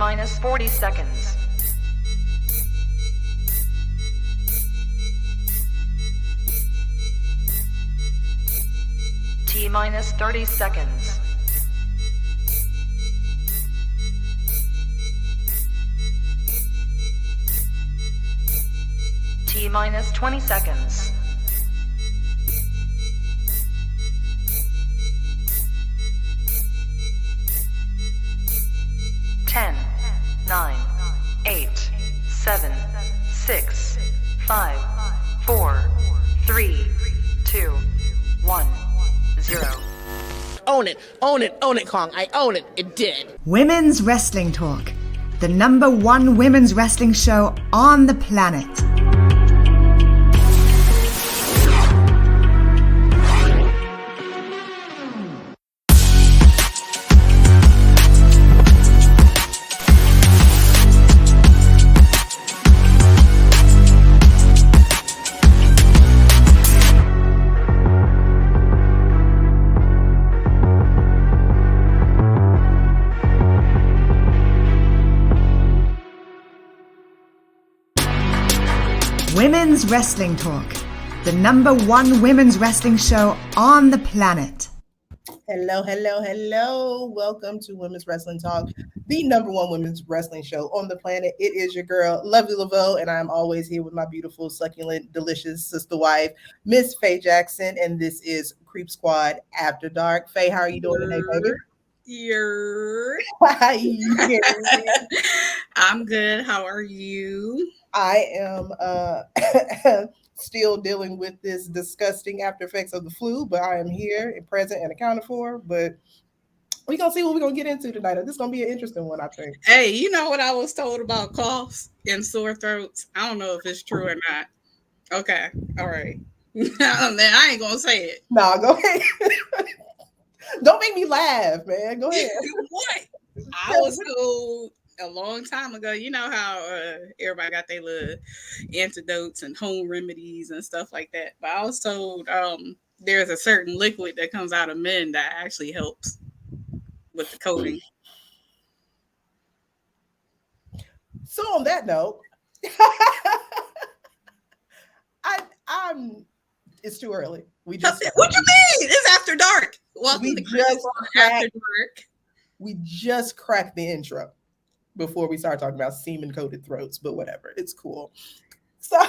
minus 40 seconds. T minus 30 seconds. T minus 20 seconds. Ten, 9, 8, 7, 6, 5, 4, 3, 2, 1, 0. Own it, own it, own it, Kong. I own it. It did. Women's Wrestling Talk, the #1 women's wrestling show on the planet. Women's Wrestling Talk, the #1 women's wrestling show on the planet. Hello, hello, hello. Welcome to Women's Wrestling Talk, the #1 women's wrestling show on the planet. It is your girl, Lovely Laveau, and I'm always here with my beautiful, succulent, delicious sister wife, Miss Faye Jackson, and this is Creep Squad After Dark. Faye, how are you doing today, baby? I'm good. How are you? I am still dealing with this disgusting after effects of the flu, but I am here and present and accounted for. But we're going to see what we're going to get into tonight. This is going to be an interesting one, I think. Hey, you know what I was told about coughs and sore throats? I don't know if it's true or not. Okay. All right. Then I ain't going to say it. No, go ahead. Don't make me laugh, man. Go ahead. What? I was told a long time ago, you know how everybody got their little antidotes and home remedies and stuff like that. But I was told there's a certain liquid that comes out of men that actually helps with the coating. So on that note, I'm. It's too early. What you mean? It's after dark. Welcome to After Dark. We just cracked the intro before we start talking about semen-coated throats, but whatever. It's cool. So,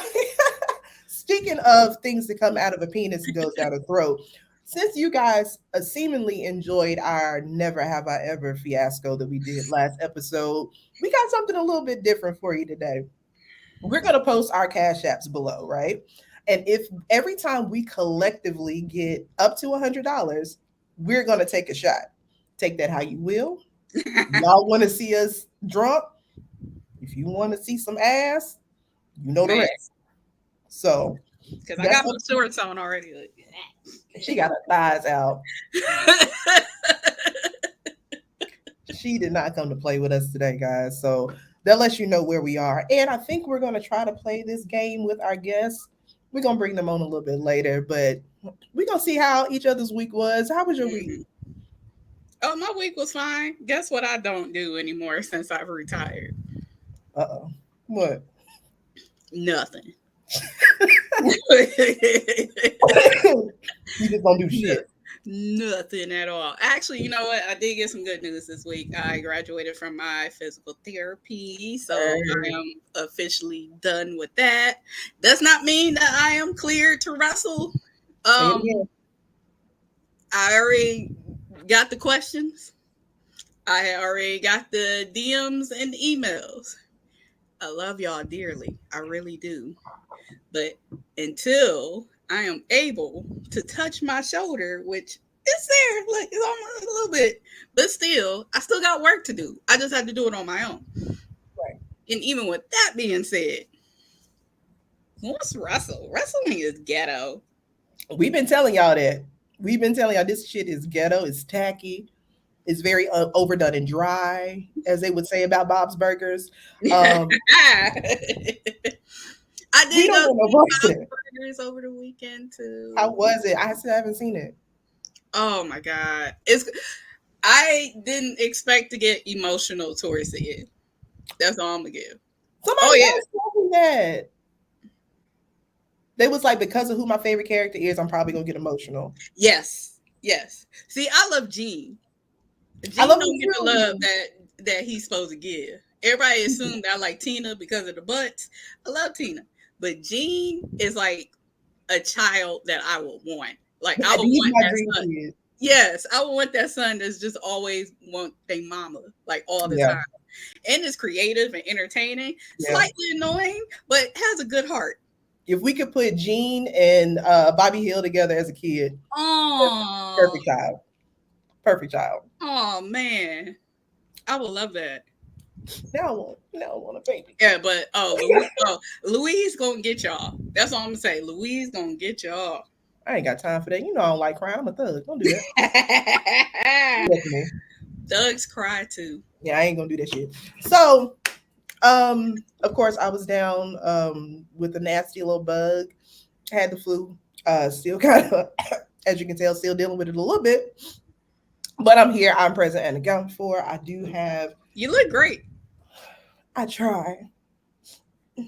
speaking of things that come out of a penis and goes down a throat, since you guys seemingly enjoyed our Never Have I Ever fiasco that we did last episode, we got something a little bit different for you today. We're going to post our Cash Apps below, right? And if every time we collectively get up to $100, we're going to take a shot. Take that how you will. Y'all want to see us drunk? If you want to see some ass, you know the rest. So, because I got my shorts on already. She got her thighs out. She did not come to play with us today, guys. So that lets you know where we are. And I think we're going to try to play this game with our guests. We're going to bring them on a little bit later, but we're going to see how each other's week was. How was your week? Oh, my week was fine. Guess what I don't do anymore since I've retired? Uh-oh. What? Nothing. You just don't do shit. Nothing at all. Actually, you know what? I did get some good news this week. I graduated from my physical therapy, so I am officially done with that. Does not mean that I am cleared to wrestle. I already got the questions. I already got the DMs and emails. I love y'all dearly. I really do. But until I am able to touch my shoulder, which is there, like it's almost a little bit, but still, I still got work to do. I just have to do it on my own. Right. And even with that being said, what's wrestle? Wrestling is ghetto. We've been telling y'all that. We've been telling y'all this shit is ghetto. It's tacky. It's very overdone and dry, as they would say about Bob's Burgers. I did go to Bob's Burgers over the weekend too. How was it? I still haven't seen it. Oh my God. I didn't expect to get emotional towards it. That's all I'm gonna give. Somebody else told me that. They was like, because of who my favorite character is, I'm probably gonna get emotional. Yes. See, I love Gene. I love don't get the love that he's supposed to give. Everybody assumed I like Tina because of the butts. I love Tina, but Gene is like a child that I would want. Like I would want that son. Kid. Yes, I would want that son that's just always want their mama like all the time, and is creative and entertaining. Slightly annoying, but has a good heart. If we could put Gene and Bobby Hill together as a kid, perfect child. Oh man, I would love that. Now I want a baby. Yeah, but Louise gonna get y'all. That's all I'm gonna say. Louise gonna get y'all. I ain't got time for that. You know I don't like crying. I'm a thug. Don't do that. Thugs cry too. Yeah, I ain't gonna do that shit. So, of course, I was down with a nasty little bug. I had the flu. Still kind of, as you can tell, still dealing with it a little bit. But I'm here. I'm present and accounted for. I do have. You look great. I try. I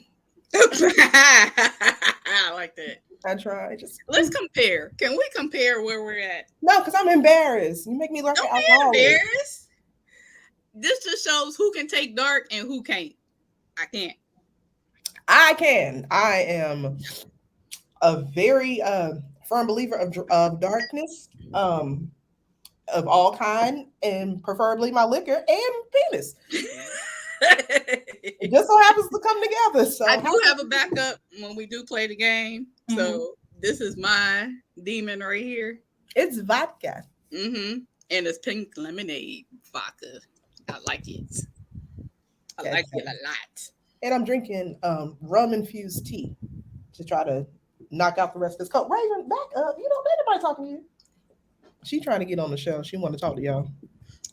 like that. I try. Let's compare. Can we compare where we're at? No, because I'm embarrassed. You make me look like I'm embarrassed. This just shows who can take dark and who can't. I can't. I can. I am a very firm believer of darkness, of all kind, and preferably my liquor and penis. It just so happens to come together. So I do have a backup when we do play the game. Mm-hmm. So this is my demon right here. It's vodka. Mm-hmm. And it's pink lemonade vodka. I like it. I like it a lot. And I'm drinking rum infused tea to try to knock out the rest of this cold. Raven, back up. You don't let anybody talking to you. She trying to get on the show. She want to talk to y'all.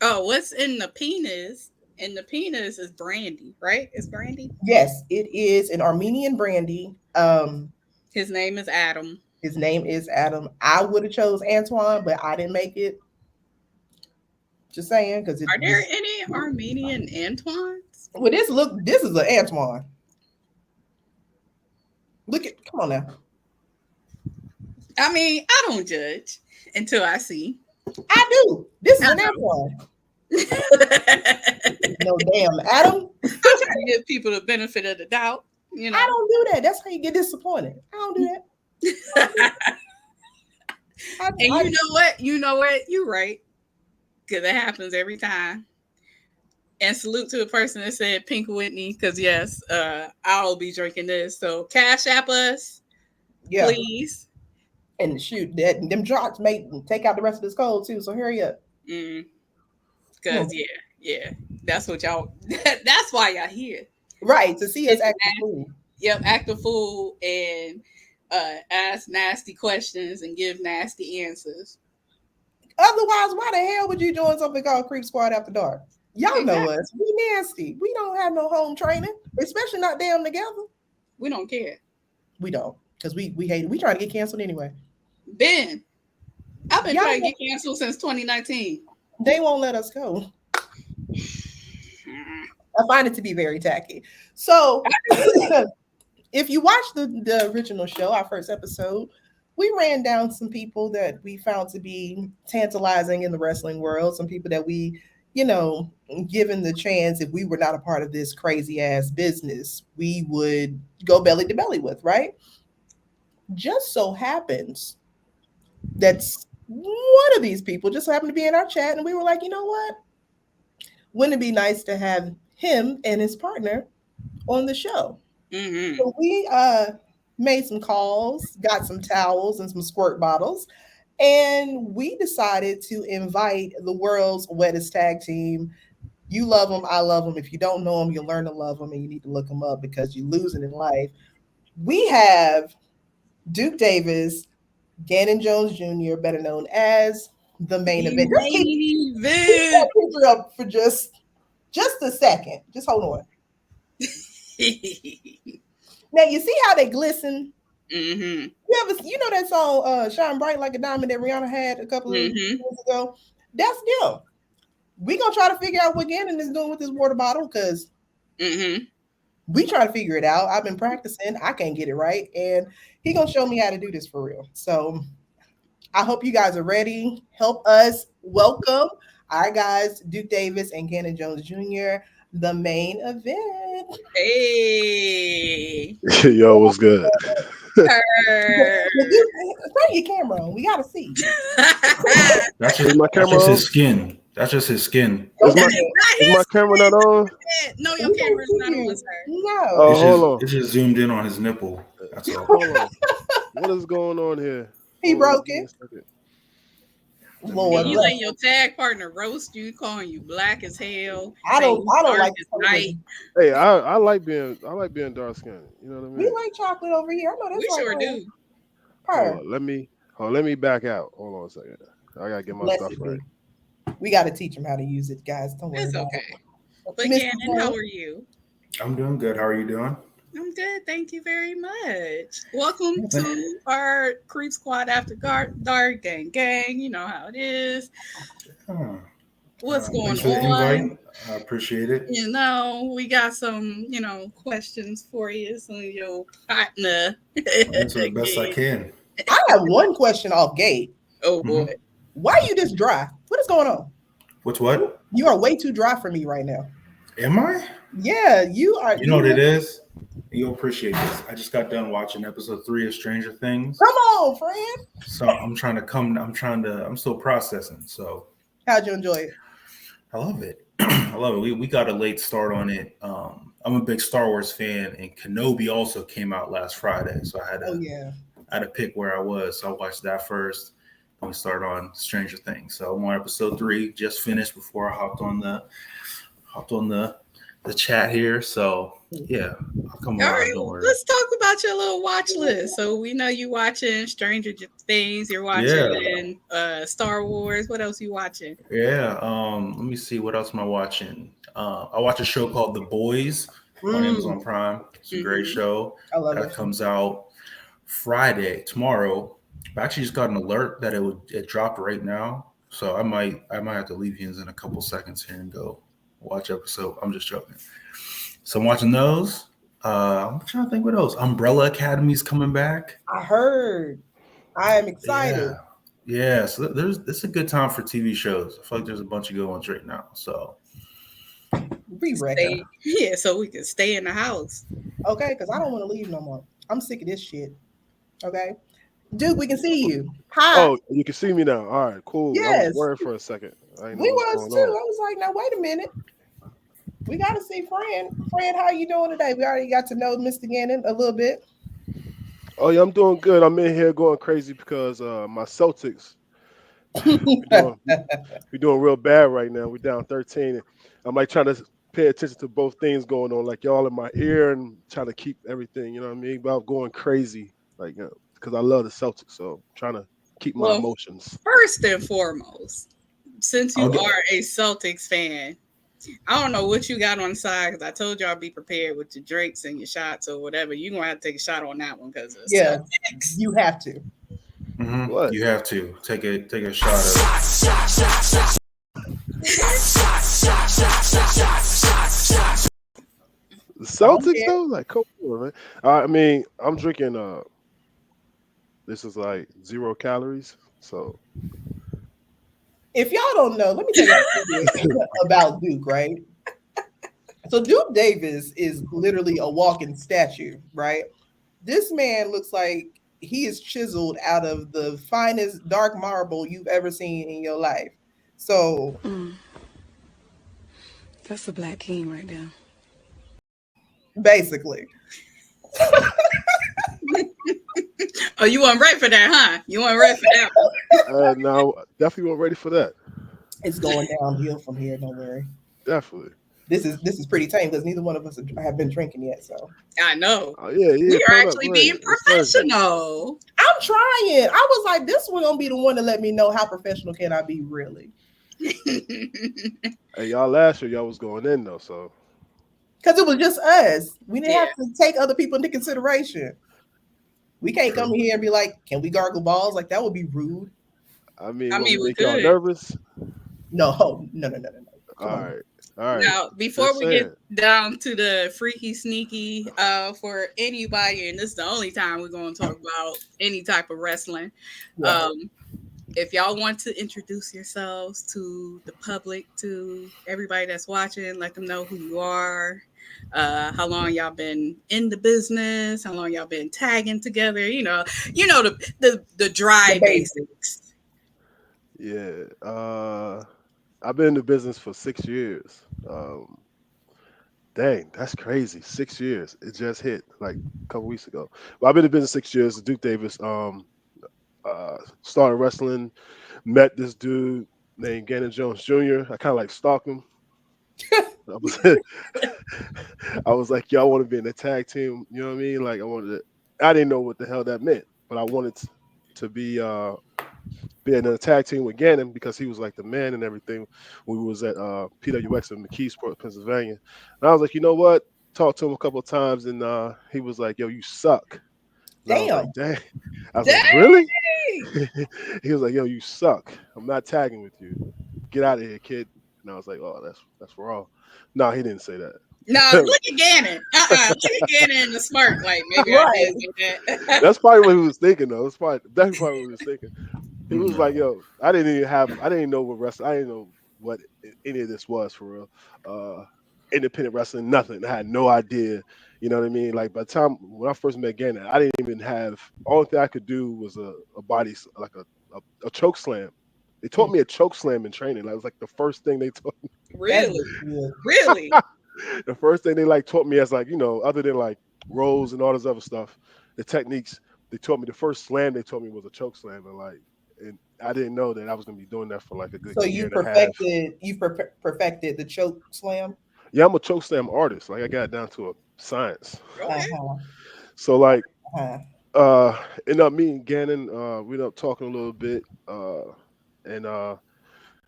Oh, what's in the penis? And the penis is brandy, right? It's brandy? Yes, it is an Armenian brandy. His name is Adam. I would have chose Antoine, but I didn't make it. Just saying, because are there any Armenian Antoines? Well, this is an Antoine. Come on now. I mean, I don't judge until I see. I do. This is an Antoine. No damn Adam. I'm trying to give people the benefit of the doubt. You know, I don't do that. That's how you get disappointed. I don't do that. You know what? You're right. Because it happens every time. And salute to the person that said Pink Whitney, because yes, I'll be drinking this. So cash app us, please. And shoot, them drops may take out the rest of this cold too. So hurry up. Because that's what y'all. That's why y'all here, right? To see us act a fool. Yep, act a fool and ask nasty questions and give nasty answers. Otherwise, why the hell would you join something called Creep Squad After Dark? Y'all know us. We nasty. We don't have no home training, especially not damn together. We don't care. We don't, because we hate it. We trying to get canceled anyway. Ben, I've been trying to get canceled since 2019. They won't let us go. I find it to be very tacky. So if you watch the original show, our first episode, we ran down some people that we found to be tantalizing in the wrestling world, some people that we, given the chance, if we were not a part of this crazy ass business, we would go belly to belly with, right? Just so happens that's one of these people just happened to be in our chat, and we were like, you know what? Wouldn't it be nice to have him and his partner on the show? Mm-hmm. So we made some calls, got some towels and some squirt bottles, and we decided to invite the world's wettest tag team. You love them, I love them. If you don't know them, you'll learn to love them, and you need to look them up because you're losing in life. We have Duke Davis, Ganon Jones Jr., better known as the main event. Keep that picture up for just a second. Just hold on. Now you see how they glisten. Mm-hmm. You know that song "Shine Bright Like a Diamond" that Rihanna had a couple of years ago? That's them. We're gonna try to figure out what Ganon is doing with this water bottle, because Mm-hmm. We trying to figure it out. I've been practicing. I can't get it right, and he gonna show me how to do this for real. So I hope you guys are ready. Help us welcome our guys, Duke Davis and Ganon Jones Jr., the main event. Hey. Yo, what's good? Her. Turn your camera on. We gotta see. Is my That's camera just on? his skin. That's just his skin. Is my, Not is my his camera not on? No, your camera's not on, sir. No. Oh, It's hold just, on. it's just zoomed in on his nipple. That's all. Hold on. What is going on here? He Hold on, broke give me it. a second. Lord And you bless let your tag partner roast you, calling you black as hell. I don't saying you dark like as night. Hey, I like being dark skinned. You know what I We mean? like chocolate over here. I know that's We right. sure Fran. do. Hold Her. on, let me back out. Hold on a second. I gotta get my Bless stuff it, right. dude. We got to teach him how to use it, guys. Don't worry It's about okay. it. But Mr. Ganon, how are you? I'm doing good. How are you doing? I'm good. Thank you very much. Welcome to our Creep Squad After Dark gang. You know how it is. Huh. What's going Thanks for the on? invite. I appreciate it. You know, we got some, questions for you. So your partner. I'll answer the best I can. I have one question off gate. Oh boy. Why are you this dry? What is going on? What's what? You are way too dry for me right now. Am I? Yeah, you are. You know what it is? You'll appreciate this. I just got done watching episode 3 of Stranger Things. Come on, friend. So I'm still processing. So How'd you enjoy it? I love it. I love it. We got a late start on it. I'm a big Star Wars fan, and Kenobi also came out last Friday. So I had to pick where I was. So I watched that first. Then we started on Stranger Things. So I'm on episode 3, just finished before I hopped on the chat here. So yeah, I'll come All around. right, Don't worry. let's talk about your little watch list. So we know you watching Stranger Things. You're watching Star Wars. What else you watching? Yeah. Let me see. What else am I watching? I watch a show called The Boys on Amazon Prime. It's a great show. I love That it. comes out Friday, tomorrow. I actually just got an alert that it dropped right now. So I might have to leave you in a couple seconds here and go watch episode. I'm just joking. So I'm watching those. I'm trying to think what else. Umbrella Academy's coming back. I heard. I am excited. Yeah. So it's a good time for TV shows. I feel like there's a bunch of good ones right now. So Yeah, so we can stay in the house. Okay, because I don't want to leave no more. I'm sick of this shit. Okay. Dude, we can see you. Hi. Oh, you can see me now. All right, cool. I Yes. was worried for a second. We was too. I was like, now wait a minute. We got to see Fran. Fran, how you doing today? We already got to know Mr. Gannon a little bit. Oh yeah, I'm doing good. I'm in here going crazy because my Celtics we're doing real bad right now. We're down 13. I'm like trying to pay attention to both things going on, like y'all in my ear and trying to keep everything, you know what I mean? But I'm going crazy, like because I love the Celtics, so I'm trying to keep my emotions. First and foremost, since you are a Celtics fan, I don't know what you got on the side because I told y'all be prepared with your drinks and your shots or whatever. You're gonna have to take a shot on that one because Celtics. You have to. Mm-hmm. What? You have to take a shot of it. The Celtics though, like come on, man. I mean, I'm drinking. This is like 0 calories, so. If y'all don't know, let me tell you about Duke, right? So Duke Davis is literally a walking statue, right? This man looks like he is chiseled out of the finest dark marble you've ever seen in your life. So that's a black king right there. Basically. Oh, you weren't ready for that, huh? You weren't ready for that. No, definitely wasn't ready for that. It's going downhill from here. Don't worry. Definitely. This is pretty tame because neither one of us have been drinking yet. So I know. Oh, yeah. We are actually being professional. I'm trying. I was like, this one gonna be the one to let me know how professional can I be, really. Hey, y'all last year y'all was going in though, so. Because it was just us. We didn't have to take other people into consideration. We can't come here and be like, can we gargle balls? Like, that would be rude. I mean, we make y'all nervous? No. All right. All right. Now, before we get down to the freaky sneaky, for anybody, and this is the only time we're going to talk about any type of wrestling. Yeah. If y'all want to introduce yourselves to the public, to everybody that's watching, let them know who you are, how long y'all been in the business, how long y'all been tagging together. The dry basics. Yeah. I've been in the business for 6 years. Dang, that's crazy. 6 years. It just hit like a couple weeks ago. Well, I've been in business 6 years. Duke Davis. Started wrestling. Met this dude named Ganon Jones Jr. I kind of like stalked him. I was like, yo, I want to be in the tag team. You know what I mean? Like, I didn't know what the hell that meant, but I wanted to be in a tag team with Ganon because he was like the man and everything when we was at PWX in McKeesport, Pennsylvania. And I was like, you know what? Talked to him a couple of times, and he was like, yo, you suck. And I was like, dang. I was like, really? He was like, yo, you suck. I'm not tagging with you. Get out of here, kid. And I was like, oh, that's raw. No, he didn't say that. No, look at Ganon. Look at Ganon in the smirk. Like, maybe I did say that. That's probably what he was thinking, though. That's probably what he was thinking. He was like, yo, I didn't know what wrestling, I didn't know what any of this was for real. Independent wrestling, nothing. I had no idea. You know what I mean? Like, by the time when I first met Ganon, I didn't even have, only thing I could do was a body, like a choke slam. They taught me a choke slam in training. That was like the first thing they taught me. Really? Really? The first thing they taught me as other than like rolls and all this other stuff, the techniques they taught me. The first slam they taught me was a choke slam, and I didn't know that I was gonna be doing that for like a good year and a half. You perfected the choke slam. Yeah, I'm a choke slam artist. Like I got it down to a science. Uh-huh. So like, ended up meeting Ganon. We ended up talking a little bit, and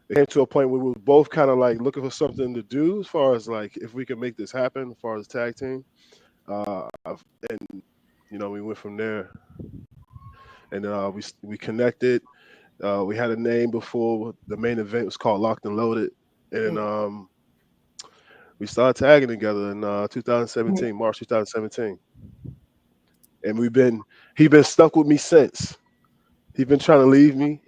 it came to a point where we were both kind of like looking for something to do as far as like if we could make this happen as far as tag team. And we went from there, and we connected. We had a name before the main event was called Locked and Loaded, and we started tagging together in 2017, March 2017, and he's been stuck with me since. He's been trying to leave me.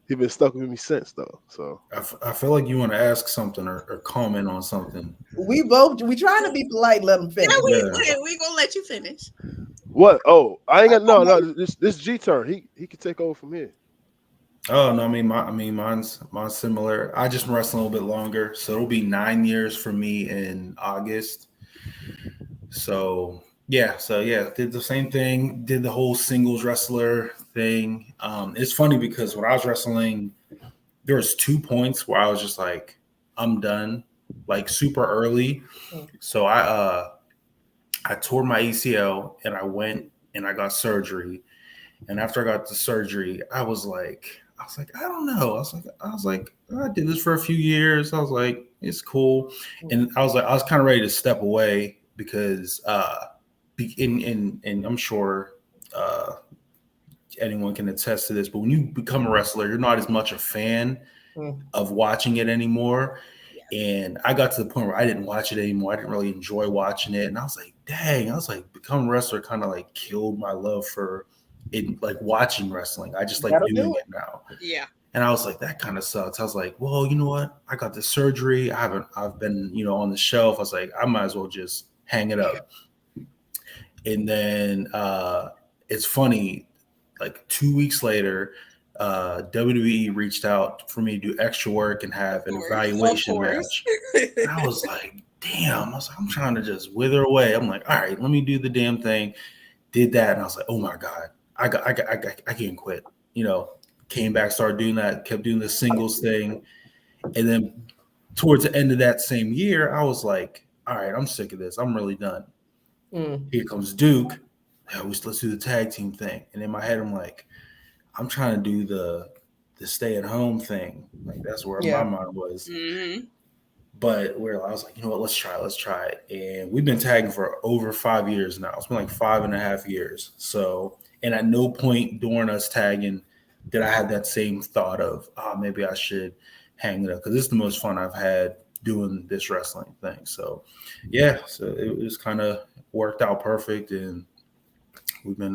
He's been stuck with me since, though. So I feel like you want to ask something or comment on something. We trying to be polite. Let him finish. Yeah, we gonna let you finish. What? Oh, I ain't got no. This G turn. He can take over from here. Oh no, mine's similar. I just been wrestling a little bit longer, so it'll be 9 years for me in August. So yeah, did the same thing, did the whole singles wrestler thing. It's funny because when I was wrestling, there was 2 points where I was just like, I'm done, like super early. So I tore my ACL and I went and I got surgery. And after I got the surgery, I was like, I don't know. I was like, I did this for a few years. I was like, it's cool. And I was kind of ready to step away because and I'm sure anyone can attest to this, but when you become a wrestler, you're not as much a fan of watching it anymore. And I got to the point where I didn't watch it anymore. I didn't really enjoy watching it. And I was like, dang, becoming a wrestler kind of like killed my love for it, like watching wrestling. I just like doing it now. Yeah. And I was like, that kind of sucks. I was like, well, you know what? I got this surgery. I've been, on the shelf. I was like, I might as well just hang it up. And then it's funny, like 2 weeks later, WWE reached out for me to do extra work and have an evaluation match. And I was like, damn. I was like, I'm trying to just wither away. I'm like, all right, let me do the damn thing. Did that. And I was like, oh my God, I can't quit. Came back, started doing that, kept doing the singles thing. And then towards the end of that same year, I was like, all right, I'm sick of this. I'm really done. Here comes Duke. Let's do the tag team thing. And in my head, I'm like, I'm trying to do the stay at home thing. Like that's where my mind was. Mm-hmm. But where I was like, you know what, let's try it. And we've been tagging for over 5 years now. It's been like 5.5 years. So, and at no point during us tagging did I have that same thought of, maybe I should hanging up, because it's the most fun I've had doing this wrestling thing. So yeah, so it was kind of worked out perfect, and we've been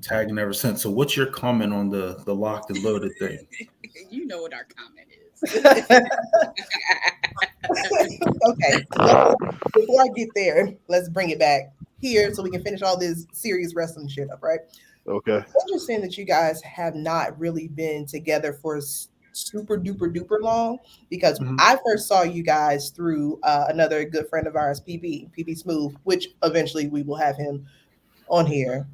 tagging ever since. So what's your comment on the locked and loaded thing? You know what our comment is. Okay, before I get there, let's bring it back here so we can finish all this serious wrestling shit up, right? Okay. It's interesting that you guys have not really been together for super duper long, because I first saw you guys through another good friend of ours, PB Smooth, which eventually we will have him on here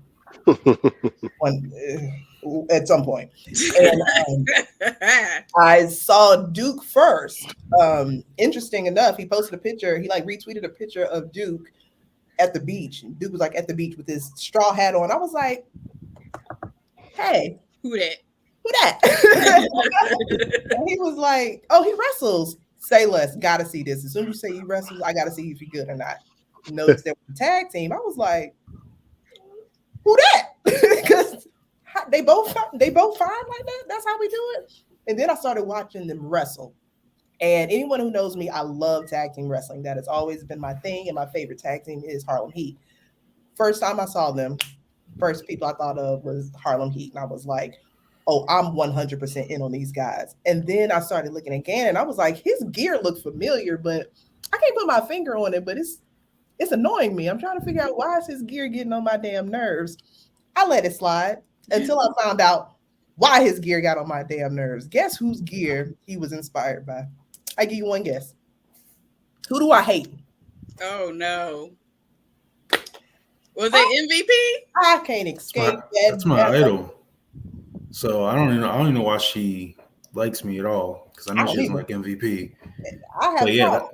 at some point. And I saw Duke first. Interesting enough, he posted a picture. He like retweeted a picture of Duke at the beach. And Duke was like at the beach with his straw hat on. I was like, hey, who that? And he was like, oh, he wrestles. Say less. Gotta see this. As soon as you say he wrestles, I gotta see if he's good or not. Noticed that with the tag team. I was like, who that? Because they both fine like that. That's how we do it. And then I started watching them wrestle. And anyone who knows me, I love tag team wrestling. That has always been my thing. And my favorite tag team is Harlem Heat. First time I saw them, first people I thought of was Harlem Heat. And I was like, oh, I'm 100% in on these guys. And then I started looking at Ganon, and I was like, his gear looked familiar, but I can't put my finger on it, but it's annoying me. I'm trying to figure out, why is his gear getting on my damn nerves? I let it slide until I found out why his gear got on my damn nerves. Guess whose gear he was inspired by? I give you one guess. Who do I hate? Oh no. Was it MVP? I can't escape that. That's my idol. So I don't even know why she likes me at all, because I know she doesn't like MVP. I have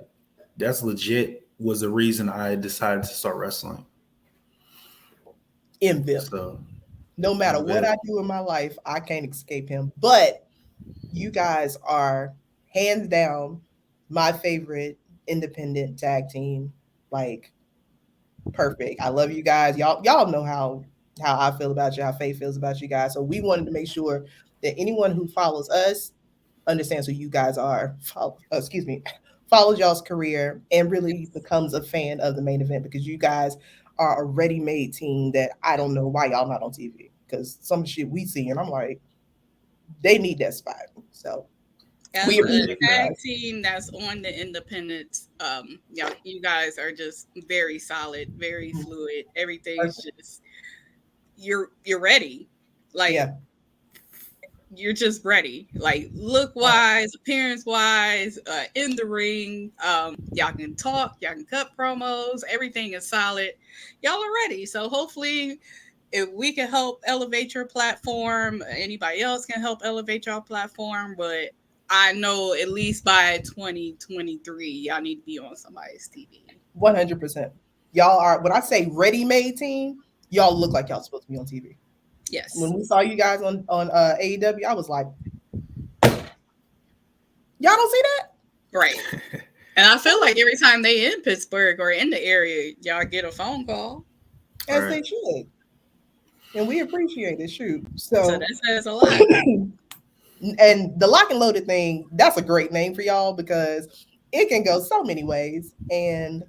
that's legit was the reason I decided to start wrestling. MVP. So no matter what I do in my life, I can't escape him. But you guys are hands down my favorite independent tag team. Like, perfect. I love you guys. Y'all know how I feel about you, how Faye feels about you guys. So we wanted to make sure that anyone who follows us understands who you guys are, follows y'all's career, and really becomes a fan of the main event, because you guys are a ready-made team that I don't know why y'all not on TV, because some shit we see and I'm like, they need that spot. So as a tag team that's on the independents, you guys are just very solid, very fluid. Everything's just you're ready. Like you're just ready. Like look wise, appearance wise, in the ring. Y'all can talk, y'all can cut promos, everything is solid. Y'all are ready. So hopefully if we can help elevate your platform, anybody else can help elevate your platform, but I know at least by 2023, y'all need to be on somebody's TV. 100%. Y'all are, when I say ready-made team, y'all look like y'all supposed to be on TV. Yes. When we saw you guys on AEW, I was like, y'all don't see that? Right. And I feel like every time they in Pittsburgh or in the area, y'all get a phone call. As they should. And we appreciate it, shoot. So that says a lot. And the lock and loaded thing, that's a great name for y'all, because it can go so many ways. And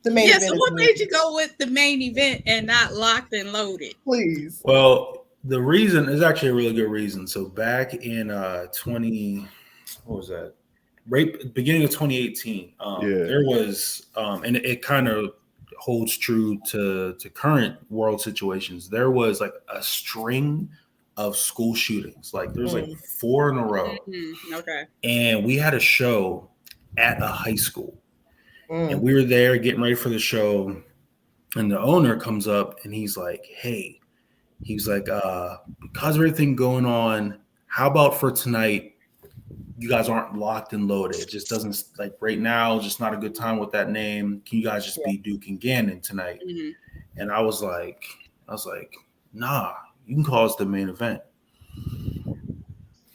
the main event. So what made you go with the main event and not locked and loaded? Please. Well, the reason is actually a really good reason. So back in beginning of 2018, there was and it kind of holds true to current world situations. There was like a string of school shootings. Like there's like 4 in a row. Okay. And we had a show at a high school. And we were there getting ready for the show. And the owner comes up and he's like, hey, because of everything going on, how about for tonight, you guys aren't locked and loaded. It just doesn't, like right now, just not a good time with that name. Can you guys just be Duke and Ganon tonight? And I was like, nah, you can call us the main event.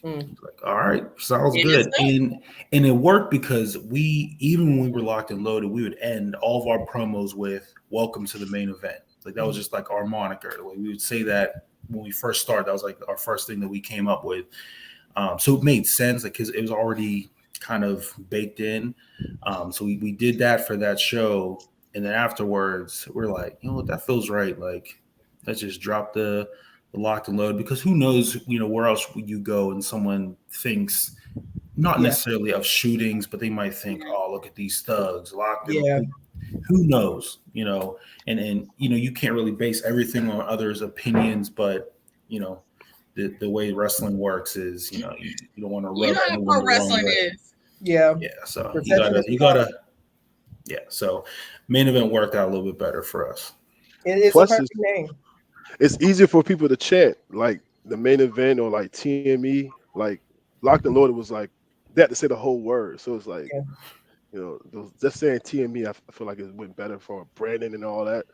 Like, all right, sounds good. And it worked, because even when we were locked and loaded, we would end all of our promos with welcome to the main event. Like that was just like our moniker. Like we would say that when we first started. That was like our first thing that we came up with. So it made sense, like, because it was already kind of baked in. So we did that for that show, and then afterwards we're like, you know what, that feels right. Like, let's just drop the locked and load, because who knows, where else would you go and someone thinks not necessarily of shootings, but they might think, oh, look at these thugs locked in. Yeah. Who knows, and you can't really base everything on others' opinions, but the way wrestling works is, you don't want to rub how anyone pro the wrong wrestling way. is. Yeah. Yeah, so Perception you gotta, yeah. So main event worked out a little bit better for us. It is Plus, a perfect name. it's easier for people to chant like the main event or like TME. Like Locked and Loaded was like they had to say the whole word, so it's like just saying TME. I feel like it went better for branding and all that.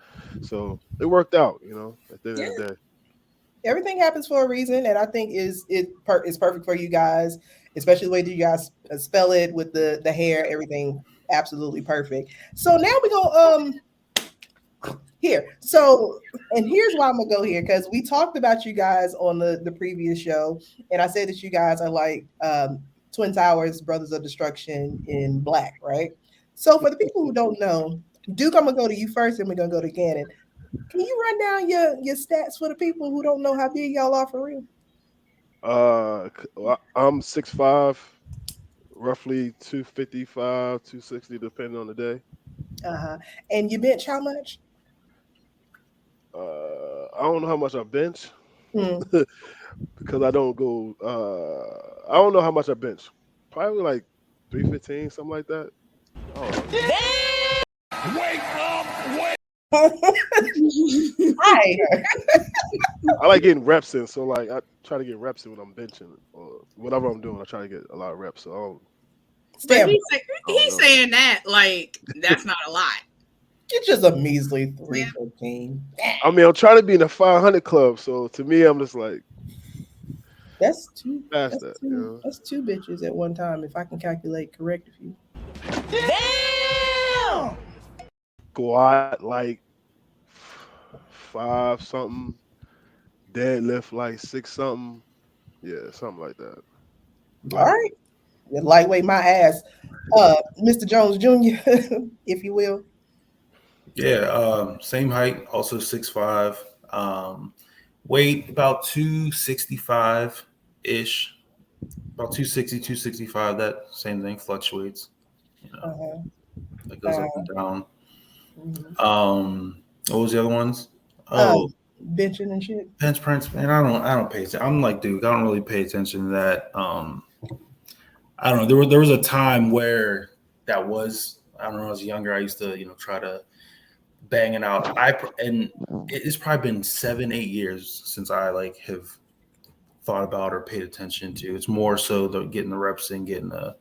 So it worked out. At the end of the day. Everything happens for a reason, and I think it's perfect for you guys, especially the way that you guys spell it with the hair, everything absolutely perfect. So now we go here. So, and here's why I'm gonna go here, because we talked about you guys on the previous show, and I said that you guys are like Twin Towers, Brothers of Destruction in black, right? So for the people who don't know, Duke, I'm gonna go to you first, and we're gonna go to Ganon. Can you run down your stats for the people who don't know how big y'all are for real? I'm 6'5", roughly 255, 260, depending on the day. And you bench how much? I don't know how much I bench because I don't go. I don't know how much I bench. Probably like 315, something like that. Oh, Damn! Wake up! Wake. Hi. I like getting reps in, so like I try to get reps in when I'm benching or whatever I'm doing. I try to get a lot of reps. So but he's saying that like that's not a lot. It's just a measly 315. I mean, I'm trying to be in the 500 club, so to me, I'm just like, that's two. That's two bitches at one time, if I can calculate correct. If you damn squat like 5 something, deadlift like 6 something, yeah, something like that. All right, lightweight my ass, Mr. Jones Jr., if you will. Yeah, same height, also 6'5". Weight about 265 ish, about 260, 265. That same thing fluctuates. It goes up and down. What was the other ones? Benching and shit. Bench press, man. I don't pay attention. I'm like Duke. I don't really pay attention to that. I don't know. There was a time where that was. I don't know. When I was younger, I used to try to bang it out. And it's probably been 7-8 years since I like have thought about or paid attention to. It's more so getting the reps in, getting the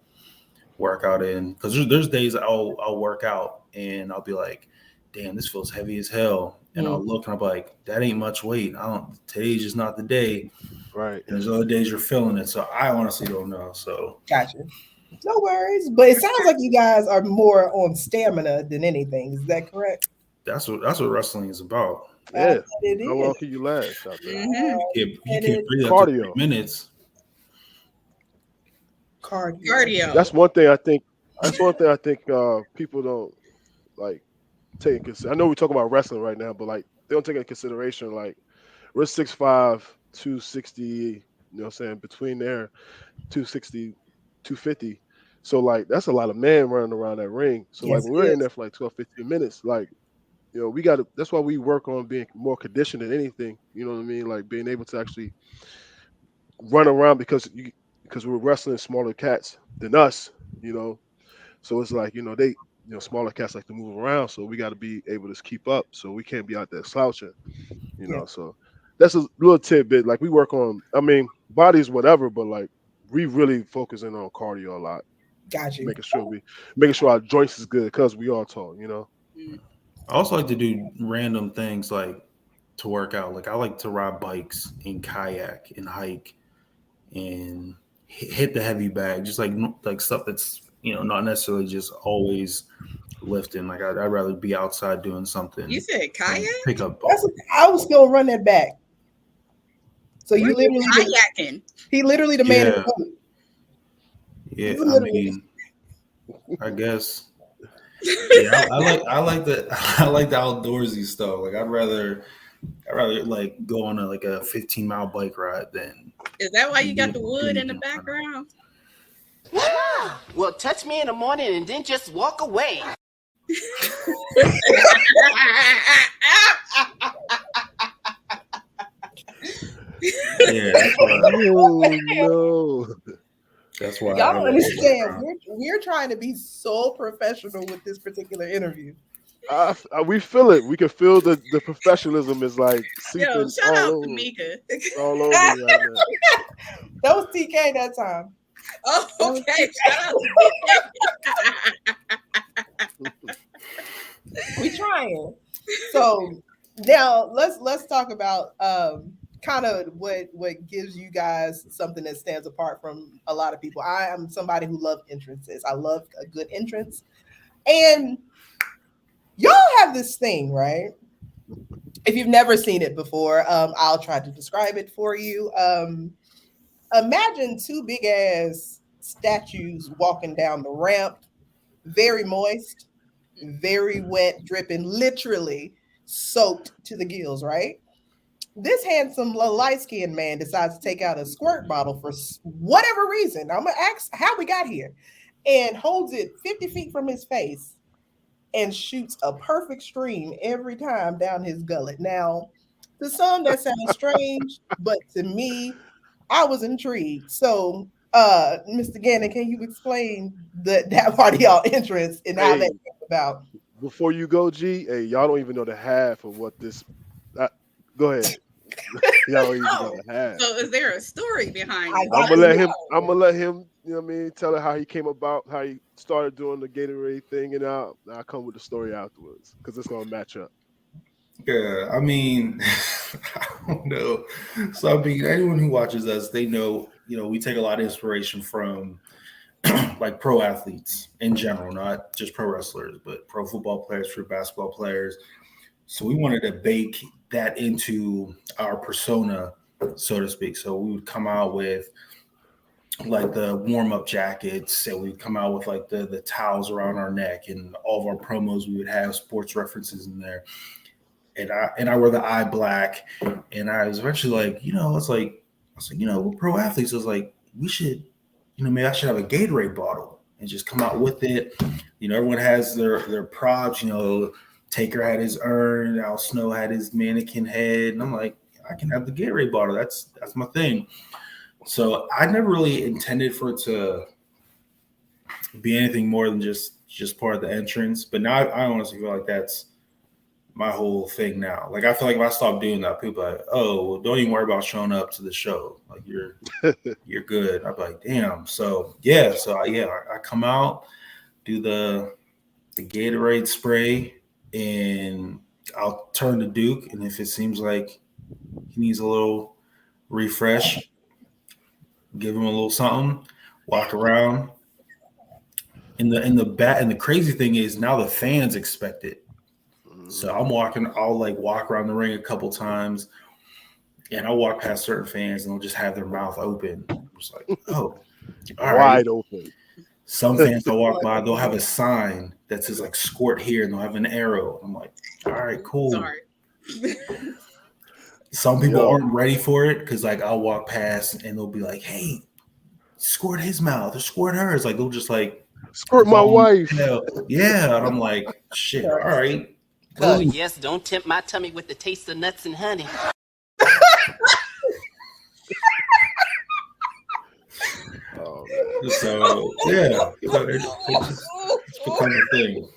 workout in. Because there's days I'll work out and I'll be like, damn, this feels heavy as hell. And I'll look and I'll be like, that ain't much weight. Today's just not the day. Right. And there's other days you're feeling it. So I honestly don't know. So gotcha. No worries. But it sounds like you guys are more on stamina than anything. Is that correct? That's what wrestling is about. Yeah. How long can you last out there? You can't breathe cardio. after 3 minutes. Cardio. That's one thing I think people don't like take into consideration. I know we're talking about wrestling right now, but like they don't take into consideration like we're 6'5", 260, you know what I'm saying, between there, 260, 250. So like that's a lot of men running around that ring. So like when we're in there for like 12, 15 minutes, like that's why we work on being more conditioned than anything. You know what I mean? Like being able to actually run around because we're wrestling smaller cats than us, So it's like, they, smaller cats like to move around. So we got to be able to keep up. So we can't be out there slouching, So that's a little tidbit. Like we work on, bodies, whatever, but like we really focusing on cardio a lot. Gotcha. Making sure our joints is good because we are tall, I also like to do random things like to work out. Like I like to ride bikes and kayak and hike and hit the heavy bag, just like stuff that's not necessarily just always lifting. Like I'd rather be outside doing something. You said kayak? Pick up. I was gonna run that back. So you literally kayaking. He literally the man in the boat. Yeah, I mean, I guess. Yeah, I like the outdoorsy stuff. Like I'd rather like go on a 15-mile bike ride than. Is that why you got the wood in the background? Well, touch me in the morning and then just walk away. Yeah, that's why. Oh no. That's why y'all don't understand. We're trying to be so professional with this particular interview. We feel it. We can feel the professionalism is like seeping Yo, shout out over, to Mika. all over me right now. That was TK that time. Oh, okay. Shout out to TK. We trying. So now let's talk about kind of what gives you guys something that stands apart from a lot of people. I am somebody who loves entrances. I love a good entrance. And y'all have this thing, right? If you've never seen it before, I'll try to describe it for you. Imagine two big ass statues walking down the ramp, very moist, very wet, dripping, literally soaked to the gills, right? This handsome little light-skinned man decides to take out a squirt bottle for whatever reason. I'm gonna ask how we got here, and holds it 50 feet from his face and shoots a perfect stream every time down his gullet. Now, to some that sounds strange, but to me, I was intrigued. So, Mr. Gannon, can you explain that part of y'all entrance and how that came about? Before you go, G, hey, y'all don't even know the half of what this. Go ahead. Y'all don't even know the half. So, is there a story behind it? I'm gonna let him. You know what I mean? Tell her how he came about, how he started doing the Gatorade thing, and I'll come with the story afterwards because it's gonna match up. Yeah, I mean, I don't know. So I mean, anyone who watches us, they know, we take a lot of inspiration from like pro athletes in general, not just pro wrestlers, but pro football players, pro basketball players. So we wanted to bake that into our persona, so to speak. So we would come out with like the warm-up jackets, and we'd come out with like the towels around our neck, and all of our promos, we would have sports references in there. And I wear the eye black, and I was eventually like, we're pro athletes. I was like, we should, maybe I should have a Gatorade bottle and just come out with it. Everyone has their props. Taker had his urn, Al Snow had his mannequin head, and I'm like, I can have the Gatorade bottle. That's my thing. So I never really intended for it to be anything more than just part of the entrance. But now I honestly feel like that's my whole thing now. Like I feel like if I stop doing that, people are like, oh, well, don't even worry about showing up to the show. Like you're good. I'm like, damn. So yeah. I come out, do the Gatorade spray, and I'll turn to Duke. And if it seems like he needs a little refresh, give him a little something, walk around. And the crazy thing is now the fans expect it. So I'll like walk around the ring a couple times, and I'll walk past certain fans and they'll just have their mouth open. I'm just like, oh, all wide right. open. Some fans I'll walk by, they'll have a sign that says like squirt here, and they'll have an arrow. I'm like, all right, cool. Sorry. Some people aren't ready for it because like I'll walk past and they'll be like, hey, squirt his mouth or squirt hers. Like they'll just like squirt my wife. Yeah. And I'm like, shit, all right. Yes, don't tempt my tummy with the taste of nuts and honey. So yeah, it's become a thing.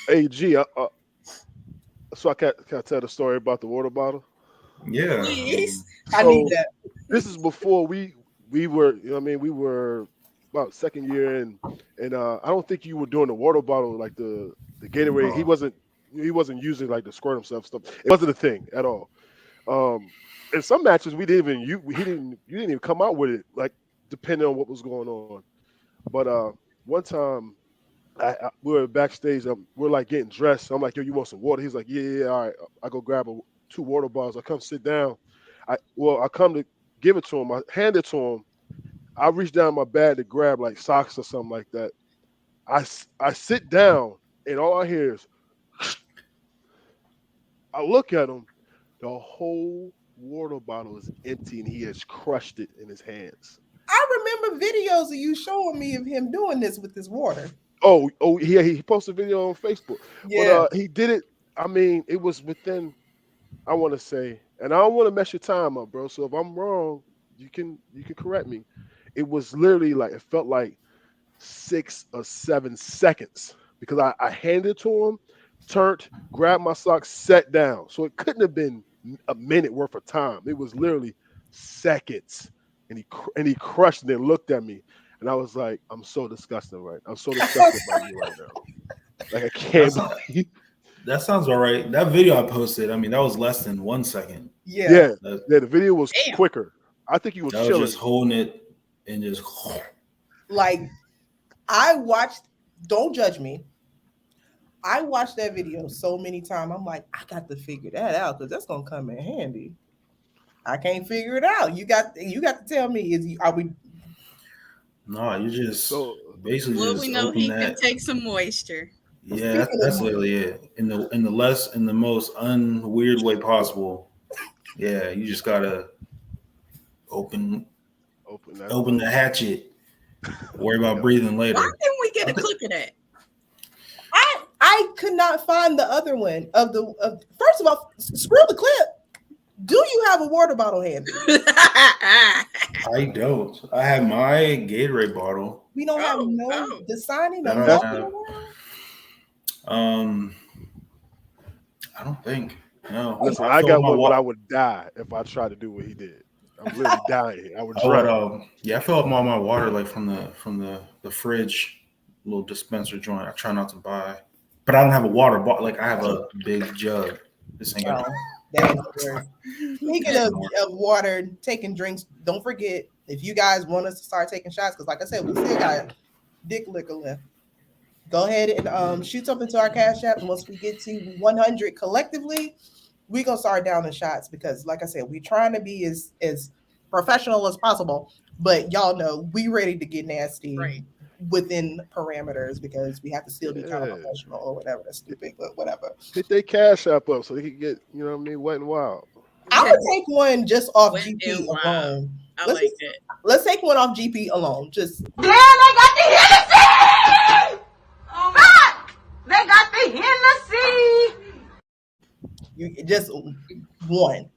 Hey G, so I can tell the story about the water bottle. Yeah, please. I need that. This is before we were, we were about second year, and I don't think you were doing the water bottle like the Gatorade. He wasn't using like the squirt himself stuff. It wasn't a thing at all. In some matches we didn't even you didn't even come out with it, like depending on what was going on. But one time we were backstage, we're like getting dressed. I'm like, yo, you want some water? He's like, yeah, all right. I go grab 2 water bottles. I come sit down. I come to give it to him. I hand it to him. I reach down my bag to grab like socks or something like that. I sit down and all I hear is I look at him. The whole water bottle is empty and he has crushed it in his hands. I remember videos of you showing me of him doing this with his water. Oh yeah, he posted a video on Facebook. Yeah. But he did it. I mean, it was within, I want to say, and I don't want to mess your time up, bro. So if I'm wrong, you can correct me. It was literally like, it felt like 6 or 7 seconds because I handed it to him, turned, grabbed my socks, sat down. So it couldn't have been a minute worth of time. It was literally seconds. And he crushed it and looked at me. And I was like, I'm so disgusted I'm so disgusted by you right now. Like, I can't believe. That sounds all right. That video I posted, I mean, that was less than 1 second. Yeah. The video was quicker. I think he was chilling. Just holding it and just like, I watched, don't judge me. I watched that video so many times. I'm like, I got to figure that out because that's gonna come in handy. I can't figure it out. You got to tell me, are we? No, you just basically well, just we know open he that. can take some moisture. Yeah, that's literally it. In the most unweird way possible. Yeah, you just gotta open the hatchet. Worry about breathing later. Why didn't we get a clip of that? I could not find the other one first of all, screw the clip. Do you have a water bottle handy? I don't. I have my Gatorade bottle. We don't have the signing. No, I don't think. No. Listen, I got one, but I would die if I tried to do what he did. I'm literally dying. I would drown. I fill up all my water like from the fridge, little dispenser joint. I try not to buy, but I don't have a water bottle. Like, I have a big jug. This ain't got. Speaking of water, taking drinks, don't forget, if you guys want us to start taking shots, because like I said, we still got dick liquor left. Go ahead and shoot something to our cash app. And once we get to 100 collectively, we're going to start downing shots because, like I said, we're trying to be as professional as possible. But y'all know we ready to get nasty within parameters because we have to still be kind of professional or whatever. That's stupid, but whatever. Hit their cash app up so they can get, you know what I mean, wet and wild. I would take one just off GP alone. Let's take one off GP alone. Just damn, they got the Hennessy! Oh my! They got the Hennessy! You just one.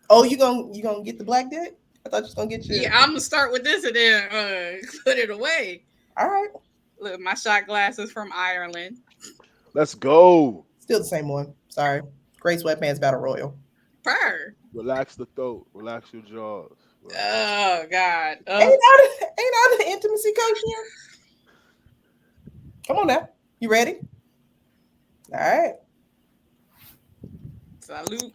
Oh, you gonna get the black dick? I thought you was gonna get your. Yeah, I'm gonna start with this and then put it away. All right. Look, my shot glasses from Ireland. Let's go. Still the same one. Sorry. Gray Sweatpants Battle Royal. Purr. Relax the throat. Relax your jaws. Relax. Oh God. Ain't out an intimacy coach here? Come on now. You ready? All right. Salute.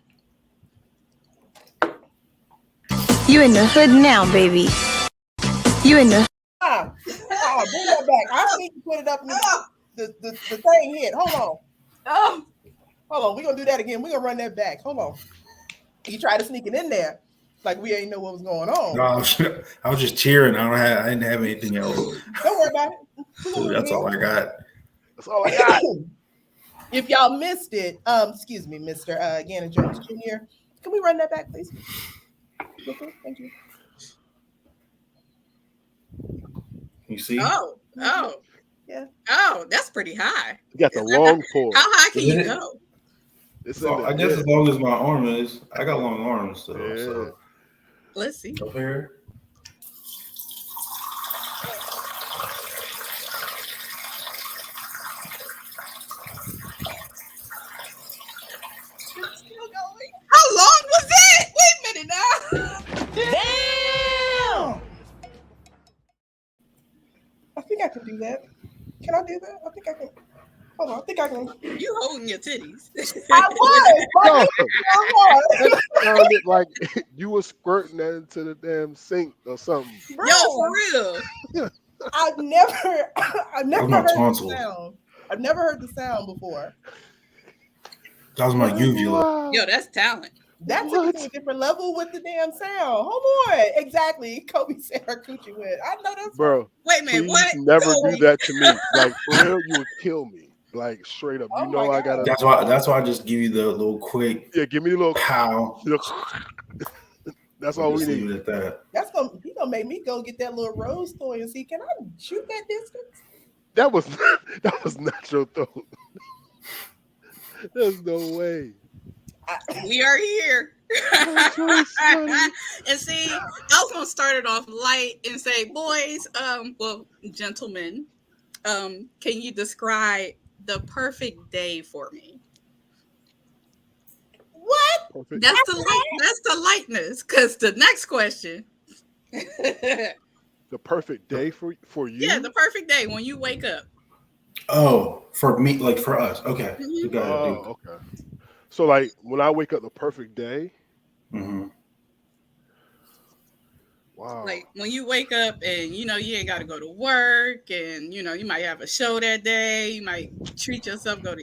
You in the hood now, baby. You in the. Bring that back. I need to put it up in the thing hit. Hold on. Hold on. We're gonna do that again. We're gonna run that back. Hold on. You try to sneak it in there like we ain't know what was going on. No, I was just cheering. I didn't have anything else. Don't worry about it. Ooh, that's all I got. That's all I got. If y'all missed it, excuse me, Mr. Ganon Jones Jr. Can we run that back, please? Thank you. You see? Oh. Yeah. Oh, that's pretty high. You got the long pull. How high can you go? I guess as long as my arm is, I got long arms. So. Let's see. Up here. How long was it? Wait a minute now. Damn! I think I can do that. Can I do that? I think I can. Hold on. I think I can. You holding your titties. I was. It sounded like you were squirting that into the damn sink or something. Bro, Yo, for real. I've never heard tonsil. the sound. I've never heard the sound before. That was my uvula. Yo, that's talent. That took it to a different level with the damn sound. Hold on. Exactly. Kobe said her coochie wet. I know that's Bro, right. Wait a minute, please what? never do Kobe? that to me. Like for real, you would kill me. Like straight up. You Oh my know I God. gotta. That's why I just give you the little quick Yeah, give me the little. pow. That's all we Just leave need. it at that. He gonna make me go get that little rose toy and see, can I shoot that distance? That was not your throat. There's no way. We are here. That's so funny. And see, I was gonna start it off light and say, boys, well, gentlemen, can you describe the perfect day for me? What? Perfect. That's the lightness. Cause the next question. The perfect day for you. Yeah, the perfect day when you wake up. Oh, for me, like for us. Okay. Mhm. You got it, Duke. Oh, okay. So like when I wake up, the perfect day. Mm-hmm. Wow. Like when you wake up and you ain't got to go to work, and you might have a show that day. You might treat yourself, go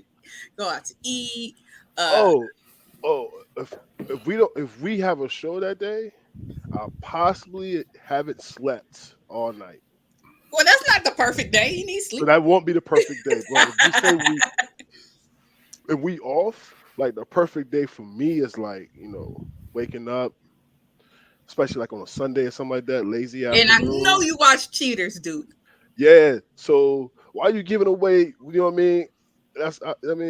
out to eat. Oh, if we have a show that day, I'll possibly haven't slept all night. Well, that's not the perfect day. You need So sleep. that won't be the perfect day. But if we off, like the perfect day for me is like, waking up, especially like on a Sunday or something like that, lazy And I afternoon. know you watch Cheaters, Duke. Yeah. So why are you giving away, you know what I mean?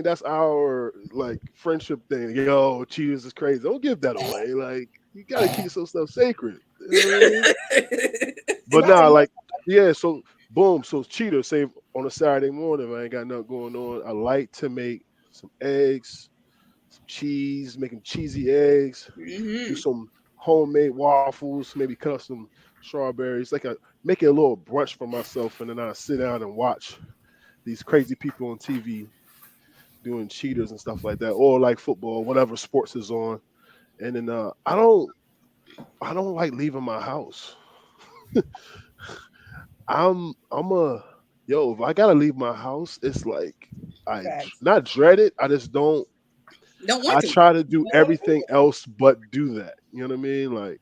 That's our like friendship thing. Yo, cheaters is crazy. Don't give that away. Like you gotta keep some stuff sacred. You know what I mean? But Right. nah, like yeah. So boom. So cheaters say on a Saturday morning, I ain't got nothing going on. I like to make some eggs, some cheese, making cheesy eggs. Do Mm-hmm. some homemade waffles. Maybe cut up some strawberries. Make it a little brunch for myself, and then I sit down and watch these crazy people on TV doing cheaters and stuff like that, or like football, whatever sports is on. And then I don't like leaving my house. I'm a yo. If I gotta leave my house, it's like Facts. not dread it. I just don't. Don't want I to. try to do everything else but do that. You know what I mean? Like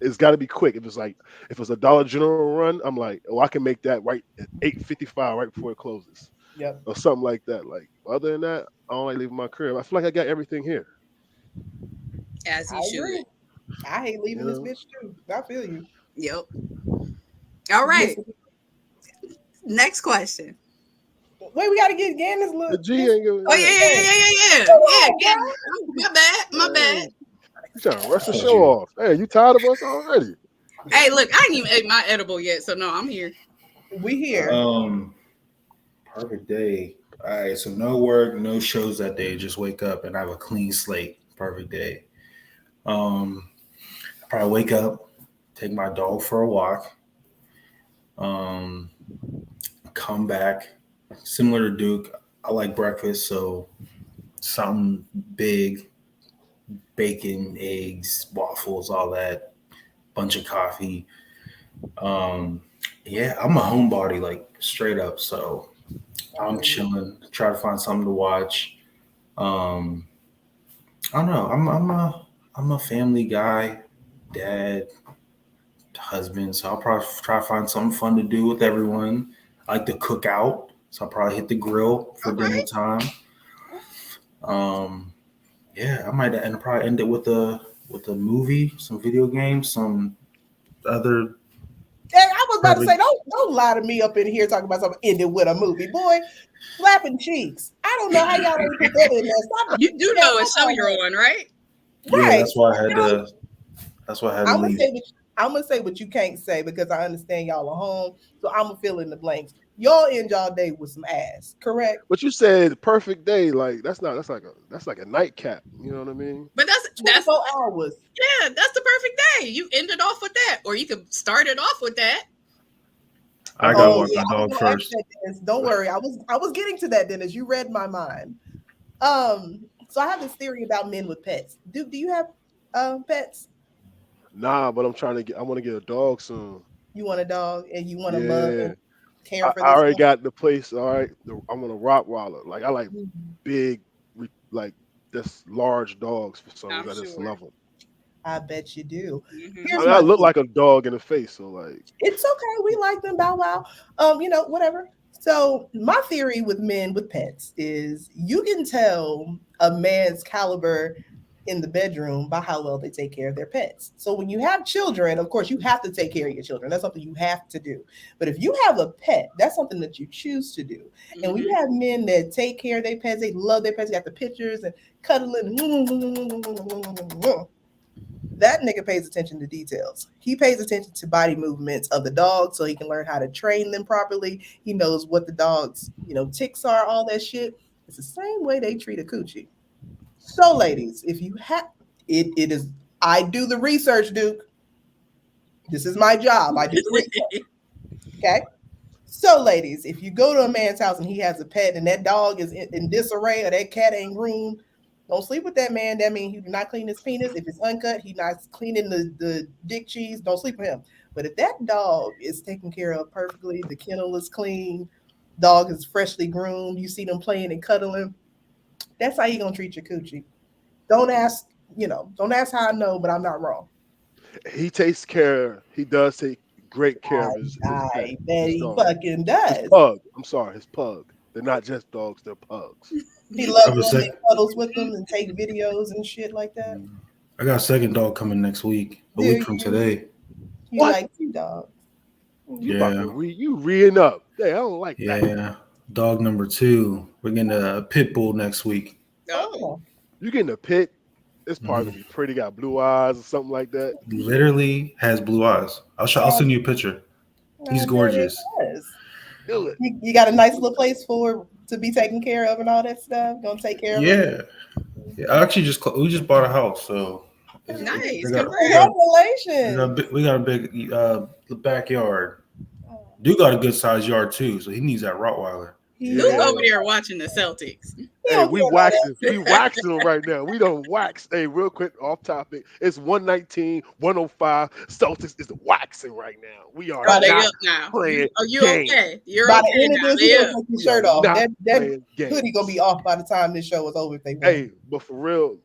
it's got to be quick. If it's a Dollar General run, I'm like, oh, I can make that right at 8:55, right before it closes, Yep. or something like that. Like other than that, I don't like leaving my crib. I feel like I got everything here. As I you should. agree. I hate leaving You this know? bitch too. I feel you. Yep. All right. Listen, Next question. wait, we gotta get Ganon's The look. G ain't giving. Oh yeah. Come Yeah. on, Again. bro. My bad. You trying to rush the Told show you. off? Hey, you tired of us already? Hey, look, I ain't even ate my edible yet, so no, I'm here. We here. Perfect day. All right, so no work, no shows that day. Just wake up and have a clean slate. Perfect day. I probably wake up, take my dog for a walk. Come back. Similar to Duke, I like breakfast, so something big, bacon, eggs, waffles, all that. Bunch of coffee. Yeah, I'm a homebody, like straight up. So I'm chilling. Try to find something to watch. Um, I don't know. I'm a family guy, dad, husband. So I'll probably try to find something fun to do with everyone. I like to cook out, so I'll probably hit the grill for dinner time. Yeah, I might and probably end it with a movie, some video games, some other. And I was about to say, don't lie to me up in here talking about something ending with a movie, boy. Slapping cheeks. I don't know how y'all ain't put that in there. Stop. You do know a show you're on, right? Yeah, Right. that's why I had to. That's why I had to leave. I'm gonna say what you can't say because I understand y'all are home. So I'm gonna fill in the blanks. Y'all end y'all day with some ass, correct? But you said perfect day. Like that's like a nightcap. You know what I mean? But that's 24 hours. Yeah, that's the perfect day. You end it off with that, or you could start it off with that. I gotta walk my dog first. That, don't worry, I was getting to that, Dennis. You read my mind. So I have this theory about men with pets. Do you have pets? Nah, but I want to get a dog soon. You want a dog and you want to Yeah. love and care for this. I already got the place. All right, I want a Rottweiler. Like I like big, like just large dogs for some I'm reason. I just sure. love them. I bet you do. Mm-hmm. I Here's mean, I my look thing. like a dog in the face, so like It's okay. We like them. Bow wow. Whatever. So my theory with men with pets is you can tell a man's caliber in the bedroom by how well they take care of their pets. So when you have children, of course, you have to take care of your children. That's something you have to do. But if you have a pet, that's something that you choose to do. And when you have men that take care of their pets, they love their pets, got the pictures and cuddling. That nigga pays attention to details. He pays attention to body movements of the dog so he can learn how to train them properly. He knows what the dog's, ticks are, all that shit. It's the same way they treat a coochie. So, ladies, if you have it is I do the research, Duke. This is my job. I do the research. Okay. So, ladies, if you go to a man's house and he has a pet and that dog is in disarray or that cat ain't groomed, don't sleep with that man. That means he do not clean his penis. If it's uncut, he not cleaning the dick cheese. Don't sleep with him. But if that dog is taken care of perfectly, the kennel is clean, dog is freshly groomed, you see them playing and cuddling, that's how you gonna treat your coochie. Don't ask, don't ask how I know, but I'm not wrong. he takes care. He does take great care of his pet, I bet his he dog, fucking his does. pug. I'm sorry, his pug. They're not just dogs; they're pugs. He I loves have a them sec- and cuddles with them and take videos and shit like that. I got a second dog coming next week. A Do week from you? today. You What? like two dogs? You about Yeah. to you reeing up? Hey, I don't like that. Yeah. Dog number 2. We're getting a pit bull next week. Oh, You getting a pit? It's probably Mhm. gonna be pretty. Got blue eyes or something like that. Literally has blue eyes. I'll I send you a picture. He's bet it gorgeous. does. Do it. You got a nice little place for to be taken care of and all that stuff. Gonna take care of him. Yeah. Yeah. I actually we just bought a house, so Nice. we got Congrats. Congratulations. we got a big backyard. Dude got a good sized yard too, so he needs that Rottweiler. He Duke Yeah. does. over there watching the Celtics. He Hey, don't we care about waxing. that. We waxing them right now. We don't wax. Hey, real quick, off topic. It's 119, 105. Celtics is waxing right now. We are Oh, By the, they not up now. playing You games. okay? You're by okay the end of now. this, he They gonna up. take his We are shirt off. not That playing hoodie gonna be games. off by the time this show is over if they win. Hey, but for real,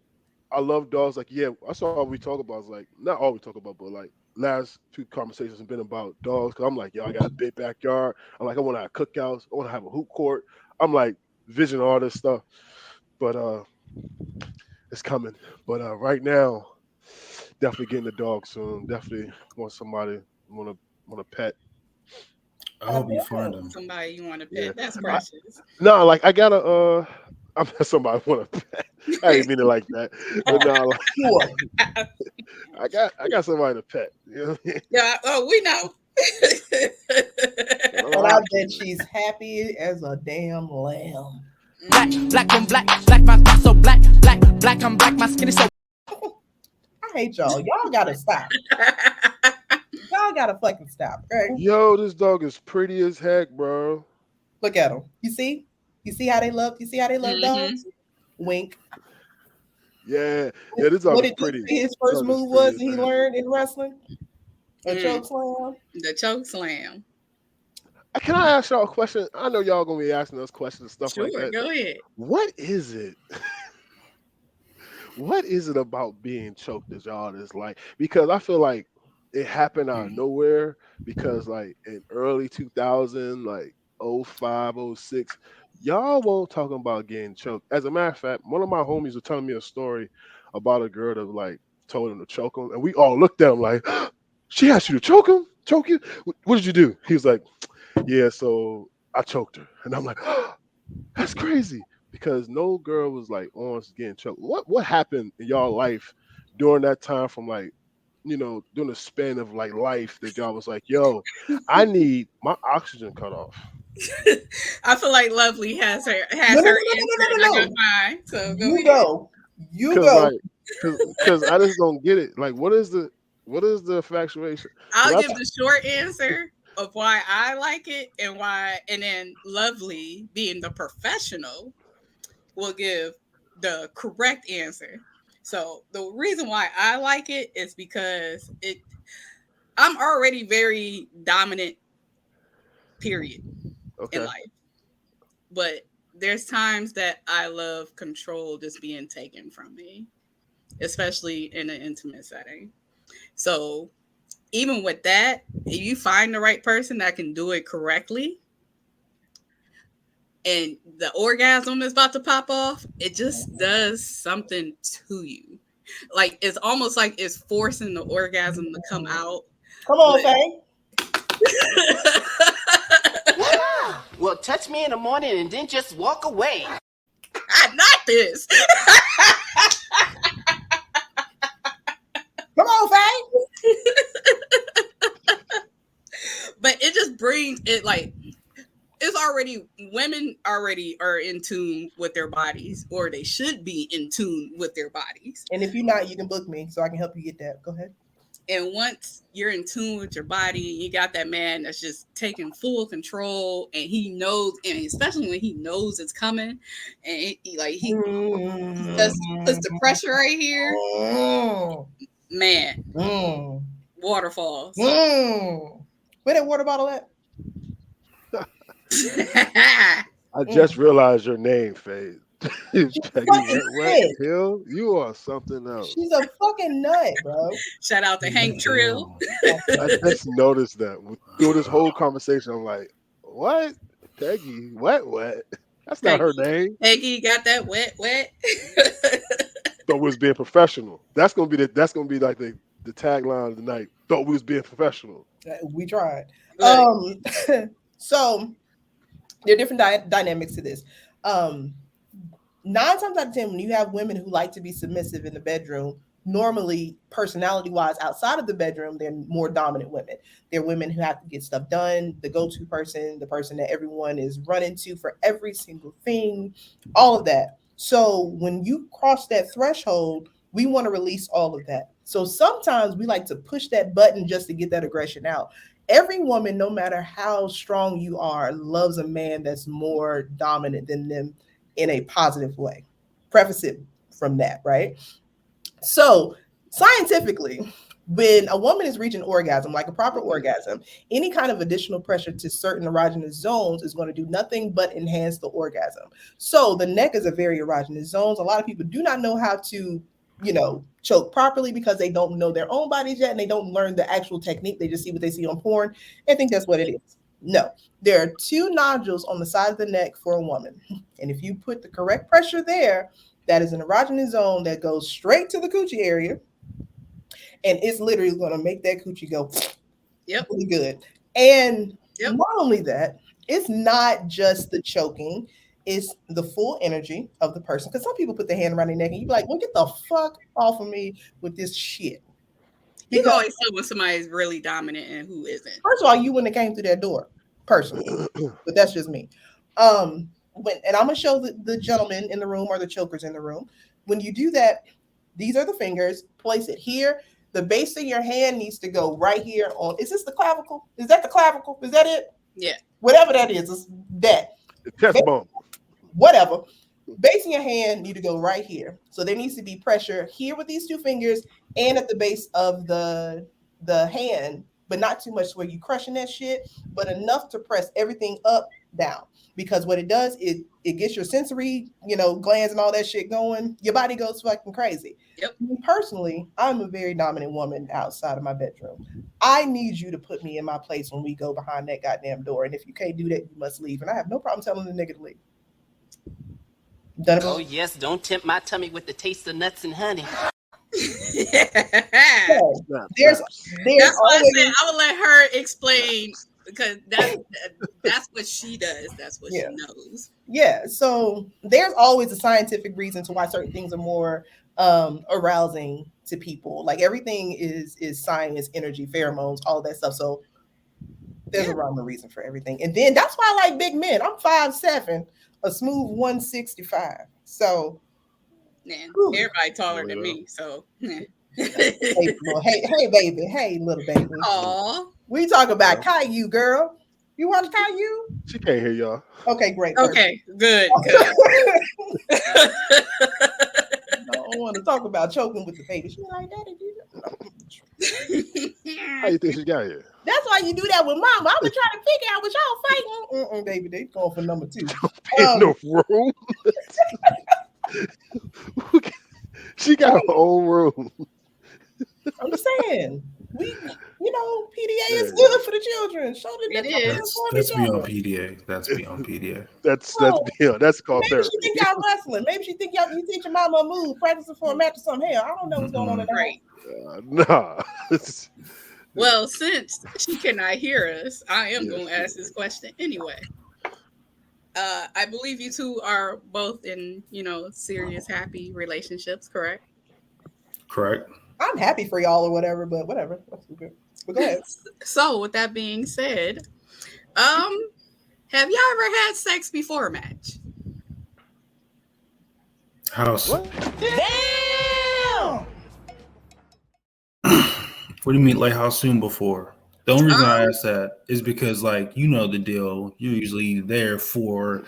I love dogs. Like, yeah, that's all we talk about. Is like not all we talk about, but like last two conversations have been about dogs. Cause I'm like, yo, I got a big backyard. I'm like, I want to have cookouts. I want to have a hoop court. I'm like, vision all this stuff. But it's coming. But right now, definitely getting a dog soon. Definitely want somebody want a pet. I hope you find him. Somebody you want to Yeah. pet. That's precious. No, like I gotta I'm somebody want a pet. I didn't mean it like that. But no, like, Sure. I got somebody to pet. You know what I mean? Yeah. Oh, we know. And I bet she's happy as a damn lamb. Black on black, black my thoughts so black, black on black, my skin is so. I hate y'all. Y'all gotta stop. Y'all gotta fucking stop. Okay? Yo, this dog is pretty as heck, bro. Look at them. You see? You see how they love? You see how they love dogs? Wink. Yeah, this dog What is did pretty. you see his This first dog is move pretty was as that he heck. learned in wrestling? A choke slam. The choke slam. Can I ask y'all a question? I know y'all gonna be asking us questions and stuff like Sure, that. go ahead. What is it? What is it about being choked that y'all is like? Because I feel like it happened out of nowhere. Because like in early 2000, like 05, 06, y'all won't talking about getting choked. As a matter of fact, one of my homies was telling me a story about a girl that like told him to choke him, and we all looked at him like, she asked you to choke him, choke you. What did you do? He was like, yeah, so I choked her, and I'm like, that's crazy. Because no girl was like on getting choked. What happened in y'all life during that time from like, during the span of like life that y'all was like, yo, I need my oxygen cut off. I feel like Lovely has her No, answer. no. And I got mine. So go You ahead. go. You Cause go. like, cause I just don't get it. Like, what is the infatuation? I'll give the short answer of why I like it and why, and then Lovely, being the professional, will give the correct answer. So the reason why I like it is because I'm already very dominant, period, in life. But there's times that I love control just being taken from me, especially in an intimate setting. So even with that, if you find the right person that can do it correctly and the orgasm is about to pop off, it just does something to you. Like it's almost like it's forcing the orgasm to come out. Come on, Faye. Well, touch me in the morning and then just walk away. Not this. Come on, Faye. But it just brings it like it's already women already are in tune with their bodies, or they should be in tune with their bodies. And if you're not, you can book me so I can help you get that. Go ahead. And once you're in tune with your body, you got that man that's just taking full control, and he knows, and especially when he knows it's coming, and he just puts the pressure right here. Man, waterfalls. Where that water bottle at? I just realized your name, Faye. Hill, you are something else. She's a fucking nut, bro. Shout out to Hank Trill. I just noticed that through this whole conversation. I'm like, what? Peggy, what? That's not her name. Peggy got that wet. Thought we was being professional. That's gonna be like the tagline of the night. Thought we was being professional. We tried. So there are different dynamics to this. 9 times out of 10, when you have women who like to be submissive in the bedroom, normally personality-wise outside of the bedroom, they're more dominant women. They're women who have to get stuff done, the go-to person, the person that everyone is running to for every single thing, all of that. So when you cross that threshold, we want to release all of that. So sometimes we like to push that button just to get that aggression out. Every woman, no matter how strong you are, loves a man that's more dominant than them in a positive way. Preface it from that, right? So scientifically, when a woman is reaching orgasm, like a proper orgasm, any kind of additional pressure to certain erogenous zones is going to do nothing but enhance the orgasm. So the neck is a very erogenous zone. A lot of people do not know how to, choke properly because they don't know their own bodies yet and they don't learn the actual technique. They just see what they see on porn and think that's what it is. No, there are 2 nodules on the side of the neck for a woman. And if you put the correct pressure there, that is an erogenous zone that goes straight to the coochie area. And it's literally going to make that coochie go really good. And not only that, it's not just the choking, it's the full energy of the person. Because some people put their hand around their neck and you be like, well, get the fuck off of me with this shit. You can always tell when somebody's really dominant and who isn't. First of all, you wouldn't have came through that door, personally. But that's just me. And I'm going to show the gentlemen in the room or the chokers in the room. When you do that, these are the fingers. Place it here. The base of your hand needs to go right here on. Is this the clavicle? Is that the clavicle? Is that it? Yeah. Whatever that is, it's that. The chest bump. Whatever. Base of your hand need to go right here. So there needs to be pressure here with these 2 fingers and at the base of the hand, but not too much where you crushing that shit, but enough to press everything up, down. Because what it does, it gets your sensory, glands and all that shit going. Your body goes fucking crazy. Yep. Personally, I'm a very dominant woman outside of my bedroom. I need you to put me in my place when we go behind that goddamn door. And if you can't do that, you must leave. And I have no problem telling the nigga to leave. Oh, yes, don't tempt my tummy with the taste of nuts and honey. There's that's why I would let her explain, because that's what she does. That's what she knows. Yeah. So there's always a scientific reason to why certain things are more arousing to people. Like everything is science, energy, pheromones, all that stuff. So there's a rhyme and reason for everything. And then that's why I like big men. I'm 5'7", a smooth 165. So man, everybody taller than me. So hey, baby. Hey, little baby. Aw. We talk about Caillou, girl. You want Caillou? She can't hear y'all. Okay, great. Okay, good. I don't want to talk about choking with the baby. She like, Daddy, How you think she got here? That's why you do that with mama. I was trying to figure out what y'all fighting. Baby, they going for number 2. In the room. She got her own room. I'm just saying, PDA is good for the children. Show them that that's beyond PDA. That's beyond PDA. That's beyond. That's called maybe therapy. She think y'all wrestling. Maybe she think you teach your mama a move, practicing for a match or something. Hell, I don't know what's going on in the right. Nah. Well, since she cannot hear us, I am going to ask this question anyway. I believe you two are both in, serious, happy relationships, correct? Correct. I'm happy for y'all or whatever, but whatever. But go ahead. So, with that being said, have y'all ever had sex before a match? How? Damn! What do you mean, like how soon before? The only reason I ask that is because, like, you know the deal. You're usually there for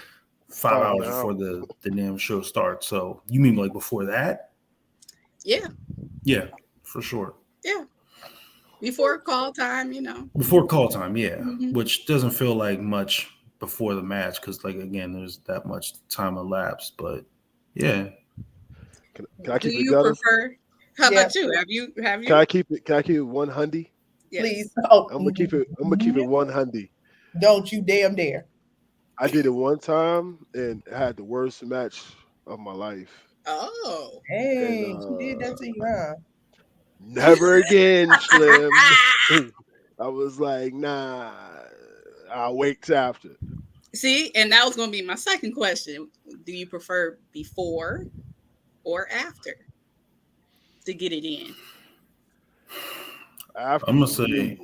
5 hours before the damn show starts. So you mean like before that? Yeah. Yeah, for sure. Yeah. Before call time, Before call time, yeah. Mm-hmm. Which doesn't feel like much before the match because, like, again, there's that much time elapsed. But yeah. Can I keep Do it you gutter? prefer? How about you? Have you? Can I keep it 100? Yes. Please. I'm gonna keep it 100. Don't you damn dare. I did it one time and had the worst match of my life. Oh. Hey, she did that to you, huh? Never again, Slim. I was like, nah, I'll wait till after. See, and that was going to be my second question. Do you prefer before or after to get it in? After I'm gonna say, me,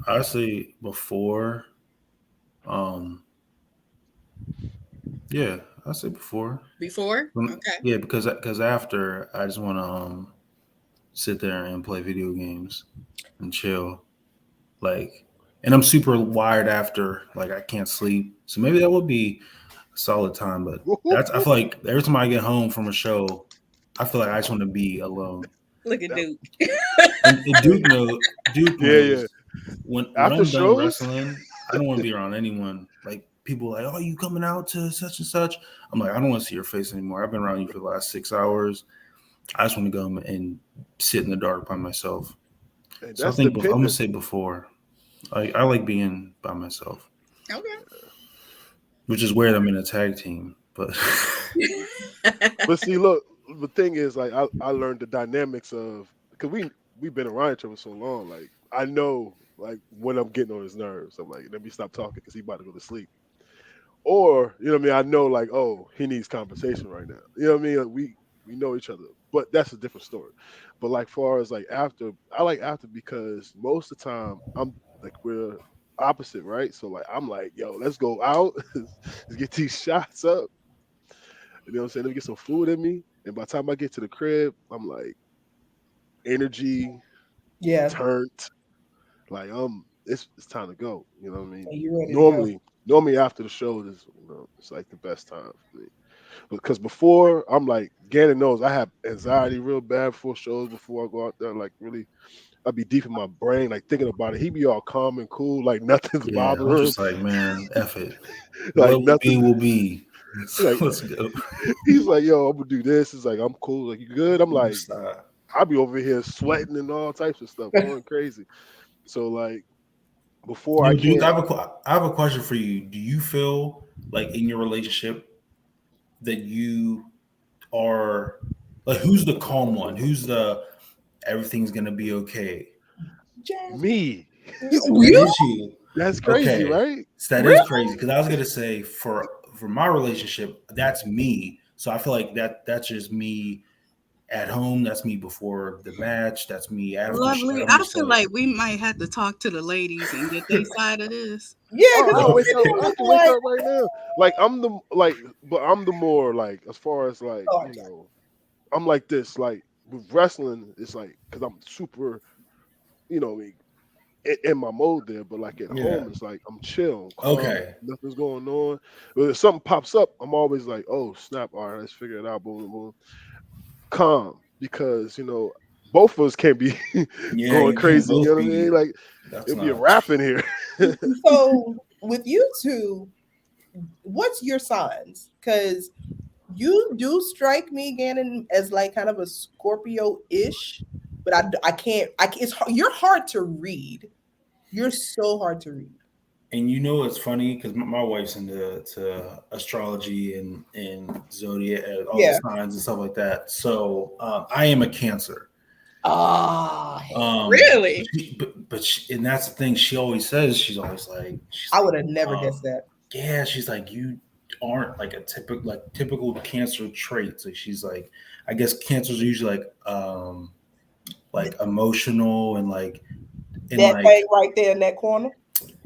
I say before. Yeah, I say before. Before, okay. Yeah, because after I just want to sit there and play video games and chill, like, and I'm super wired after, like I can't sleep, so maybe that would be a solid time. But I feel like every time I get home from a show, I feel like I just want to be alone. Look at Duke. And Duke knows. Yeah. When After I'm shows? done wrestling, I don't want to be around anyone. Like people like, oh, you coming out to such and such? I'm like, I don't want to see your face anymore. I've been around you for the last 6 hours. I just want to go and sit in the dark by myself. So I think I'm gonna say before. I like being by myself. Okay. Which is weird. I'm in a tag team, but but see, look, the thing is, like, I learned the dynamics of because we've been around each other so long. Like, I know, like, when I'm getting on his nerves, I'm like, let me stop talking because he's about to go to sleep. Or, you know what I mean? I know, like, oh, he needs conversation right now. You know what I mean? Like, we know each other, but that's a different story. But like, far as like after, I like after because most of the time I'm like we're opposite, right? So like I'm like, yo, let's go out, let's get these shots up. You know what I'm saying? Let me get some food in me, and by the time I get to the crib, I'm like energy, turned, like it's time to go. You know what I mean? Normally after the show is it's like the best time for me. Because before I'm like Ganon knows I have anxiety real bad before shows before I go out there. Like really, I'd be deep in my brain, like thinking about it. He be all calm and cool, like nothing's bothering him. I'm just like, man, F it. Like what nothing will be. Like, let's go. He's like, yo, I'm gonna do this. It's like I'm cool. Like, you good? I'm like, I'll be over here sweating and all types of stuff, going crazy. So like before Dude, I have a question for you. Do you feel like in your relationship that you are like who's the calm one? Who's the everything's gonna be okay? Me. You? That's crazy, right? So that is crazy because I was gonna say for my relationship, that's me. So I feel like that's just me at home. That's me before the match. That's me after. Lovely. I feel like we might have to talk to the ladies and get their side of this. Yeah, I can wake up right now. Like I'm the more like as far as like I'm like this. Like with wrestling, it's like because I'm super, in my mode there, but like at home, it's like I'm chill, calm, nothing's going on. But if something pops up, I'm always like, oh snap! All right, let's figure it out. Boom, boom, calm, because both of us can't be going crazy. You know what I mean? Like it'll be a rap in here. So with you two, what's your signs? Because you do strike me, Ganon, as like kind of a Scorpio-ish, but I can't. You're hard to read. You're so hard to read. And you know it's funny because my wife's into astrology and zodiac, all the signs and stuff like that. So I am a Cancer. Really? And that's the thing. She always says. She's always like. I would have never guessed that. Yeah, she's like, you aren't like a typical Cancer traits. So she's like, I guess Cancers are usually like emotional and like. And that thing right there in that corner.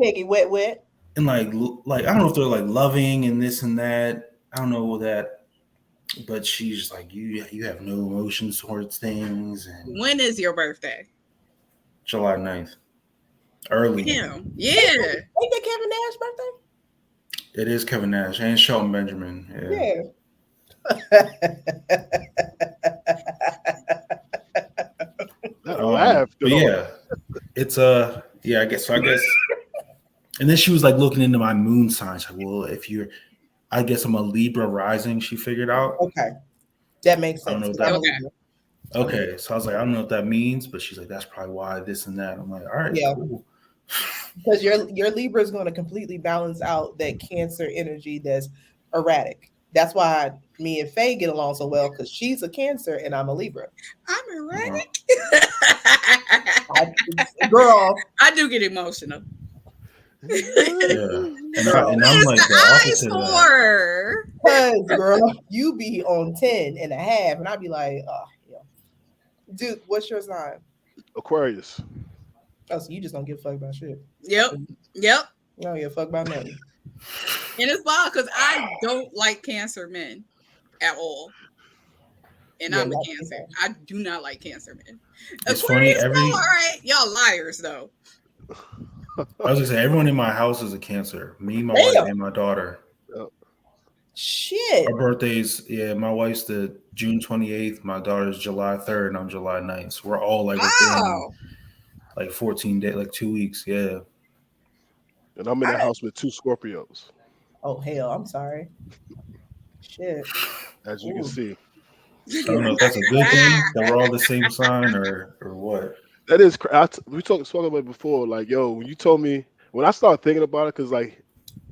Peggy wet and like I don't know if they're like loving and this and that. I don't know that, but she's like you have no emotions towards things. And when is your birthday? July 9th. Early. Yeah. Ain't that Kevin Nash's birthday? It is Kevin Nash and Shelton Benjamin. Yeah. Laugh. But yeah, it's I guess. And then she was like looking into my moon sign. She's like, well, I guess I'm a Libra rising. She figured out. Okay, that makes sense. I don't know that. Okay, so I was like, I don't know what that means, but she's like, that's probably why this and that. I'm like, all right, cool. Because your Libra is going to completely balance out that Cancer energy that's erratic. That's why me and Faye get along so well, because she's a Cancer and I'm a Libra. I'm erratic. Girl, I do get emotional. Yeah. And I'm like the opposite of that. Because girl, you be on 10 and a half, and I'd be like, oh, yeah. Dude, what's your sign? Aquarius. Oh, so you just don't give a fuck about shit. Yep. You don't give a fuck about nothing. And it's wild because I don't like Cancer men at all. And I'm a Cancer. I do not like Cancer men. It's funny. All right. Y'all liars, though. I was gonna say everyone in my house is a Cancer. Me, my wife, and my daughter. Shit. Our birthdays, my wife's the June 28th. My daughter's July 3rd, and I'm July 9th. So we're all like within like 14 days, like 2 weeks. Yeah. And I'm in the house with 2 Scorpios. Oh hell, I'm sorry. Shit. As you can see. I don't know if that's a good thing that we're all the same sign or what. That is, we talked about it before. Like, yo, when you told me, when I started thinking about it, because like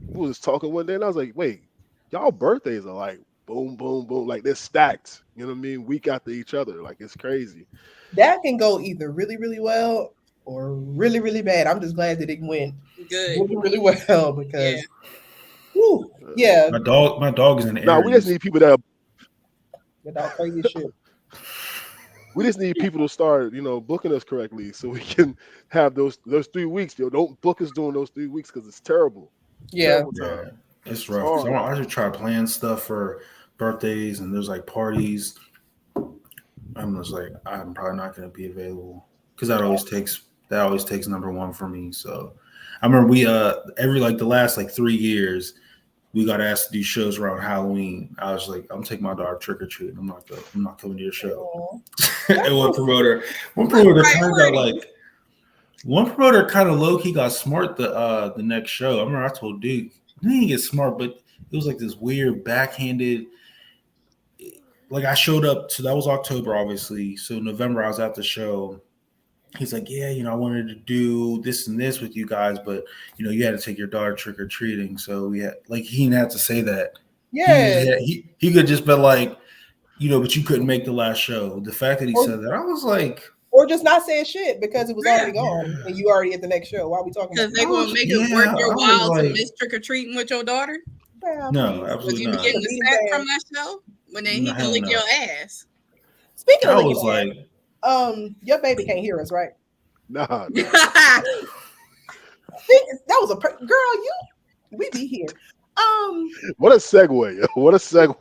we was talking one day, and I was like, wait, y'all birthdays are like boom, boom, boom, like they're stacked. You know what I mean? Week after each other, like it's crazy. That can go either really, really well or really, really bad. I'm just glad that it went good, really, really well because, yeah. My dog is in Aries. No, we just need people that. Without crazy shit. We just need people to start, booking us correctly so we can have those 3 weeks. Yo, don't book us during those 3 weeks because it's terrible. Yeah. It's rough. So I just try to plan stuff for birthdays and there's like parties. I'm just like, I'm probably not going to be available because that always takes number one for me. So I remember we every like the last like 3 years we got asked to do shows around Halloween. I was like, I'm taking my dog trick or treat. I'm not coming to your show. And one promoter kind of low key got smart the next show. I remember I told Duke, he didn't get smart, but it was like this weird backhanded. Like I showed up, so that was October, obviously. So November I was at the show. He's like, yeah, I wanted to do this and this with you guys, but you had to take your daughter trick or treating. So we had he didn't have to say that. Yeah, he could just been like, but you couldn't make the last show. The fact that he said that, I was like, or just not saying shit because it was already gone and you already at the next show. Why are we talking? Because they gonna make it worth your while to miss trick or treating with your daughter. No, absolutely not. Was you getting the sack from that show when he can lick your ass? Speaking of, I was like. Your baby can't hear us, right? Nah. That was girl. We be here. What a segue! What a segue!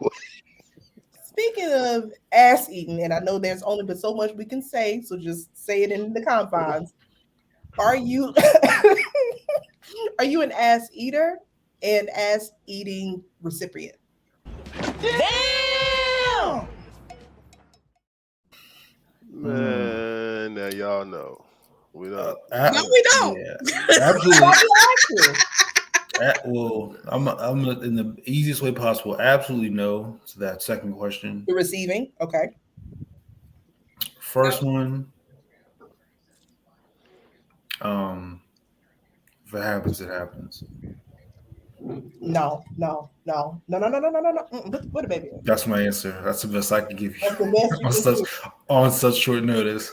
Speaking of ass eating, and I know there's only but so much we can say, so just say it in the confines. Are you an ass eater and ass eating recipient? Damn! Man, now y'all know. We don't. No, we don't. Yeah, absolutely. Well, I'm in the easiest way possible. Absolutely no to that second question. The receiving, okay. First one, if it happens, it happens. No. What a baby. That's my answer. That's the best I can give you. That's the best you can do. On such short notice.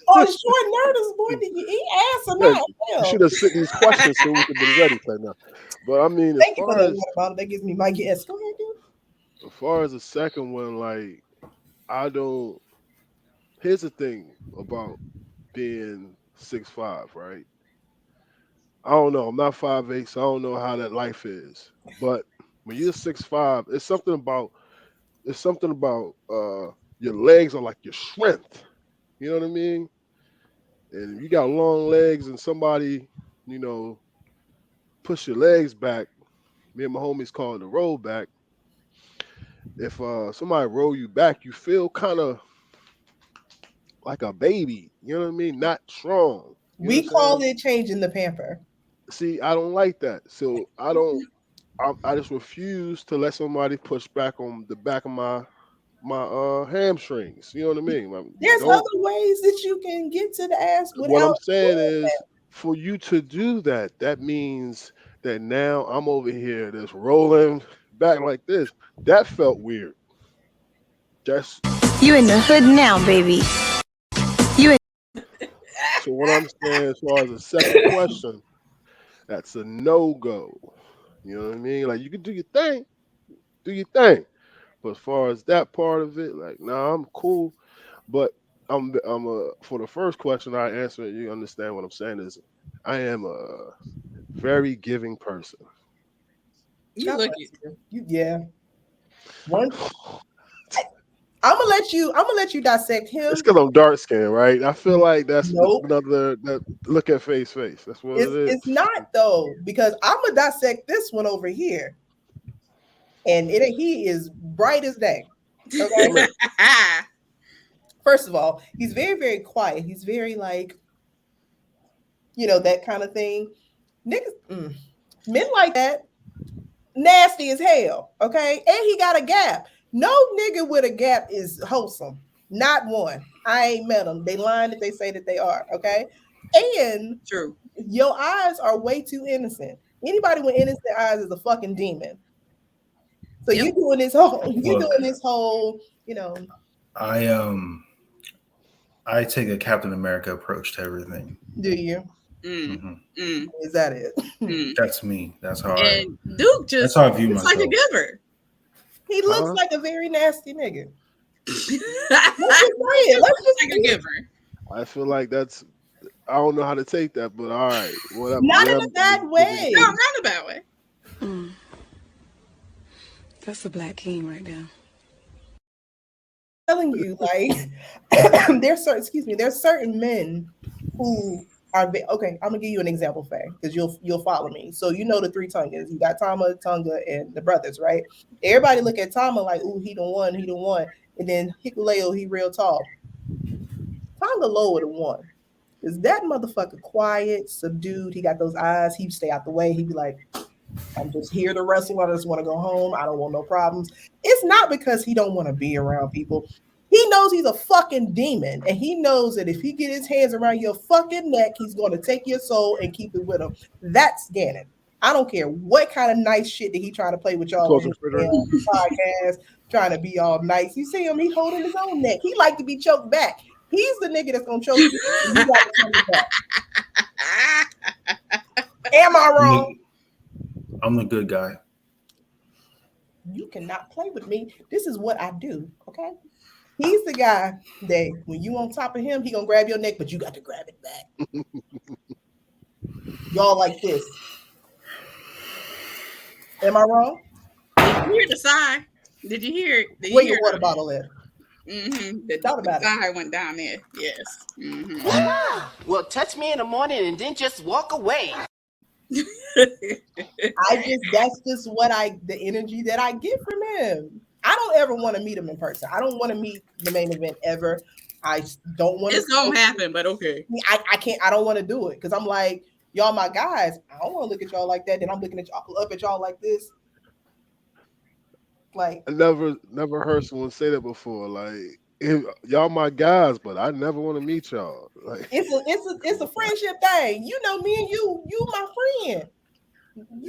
On short notice, boy, did you eat ass or not? You should have sent these questions so we could be ready for now. But I mean, thank you for that water. That gives me my guess. Go ahead, dude. As far as the second one, like I don't. Here's the thing about being 6'5", right? I don't know. I'm not 5'8", so I don't know how that life is. But when you're 6'5", it's something about your legs are like your strength. You know what I mean? And if you got long legs and somebody, push your legs back, me and my homies call it the roll back. If somebody roll you back, you feel kind of like a baby. You know what I mean? Not strong. We call it changing the pamper. See, I don't like that. So I just refuse to let somebody push back on the back of my hamstrings. You know what I mean? There's other ways that you can get to the ass without. What I'm saying is, for you to do that, that means that now I'm over here just rolling back like this. That felt weird. You in the hood now, baby. So what I'm saying, as far as the second question, that's a no-go. You know what I mean? Like, you can do your thing. But as far as that part of it, like, nah, I'm cool. But for the first question I answer, you understand what I'm saying is, I am a very giving person. You look yeah. One. I'm gonna let you dissect him. It's because I'm dark skinned, right? I feel like that's another that look at Faye's face. That's what it is. It's not though, because I'm gonna dissect this one over here, and he is bright as day. Okay. First of all, he's very, very quiet. He's very like, that kind of thing. Niggas, men like that, nasty as hell. Okay, and he got a gap. No nigga with a gap is wholesome. Not one. I ain't met them. They lying if they say that they are. Okay. And true. Your eyes are way too innocent. Anybody with innocent eyes is a fucking demon. So you doing this whole, I take a Captain America approach to everything. Do you? Is that it? That's me. That's how Duke just that's how I view myself. Like a giver. He looks like a very nasty nigga. Let's just like a giver. I feel like that's. I don't know how to take that, but all right, whatever. Not in a bad way. No, not in a bad way. That's a black king right there. Telling you, like, there's certain men who are okay. I'm gonna give you an example, Faye, because you'll follow me. So the three Tongas. You got Tama, Tonga, and the brothers, right? Everybody look at Tama like, ooh, he the one, and then Hikuleo, he real tall. Tonga lower than one. Is that motherfucker quiet, subdued? He got those eyes. He stay out the way. He be like, I'm just here to wrestle. I just want to go home. I don't want no problems. It's not because he don't want to be around people. He knows he's a fucking demon, and he knows that if he get his hands around your fucking neck, he's going to take your soul and keep it with him. That's Ganon. I don't care what kind of nice shit that he trying to play with y'all on his podcast, trying to be all nice. You see him, he holding his own neck. He like to be choked back. He's the nigga that's going to choke you. You got to choke him back. Am I wrong? I'm the good guy. You cannot play with me. This is what I do, okay? He's the guy that when you on top of him, he gonna grab your neck, but you got to grab it back. Y'all like this. Am I wrong? Did you hear the sigh? Did you hear it? Where your water bottle at? The sigh went down there. Yes. Well, touch me in the morning and then just walk away. That's just the energy that I get from him. I don't ever want to meet him in person. I don't want to meet the main event ever. I don't want to. It's gonna happen, but okay. I can't. I don't want to do it because I'm like, y'all my guys. I don't want to look at y'all like that. Then I'm looking at y'all up at y'all like this. Like I never heard someone say that before. Like y'all my guys, but I never want to meet y'all. Like it's a friendship thing. You know me and you my friend.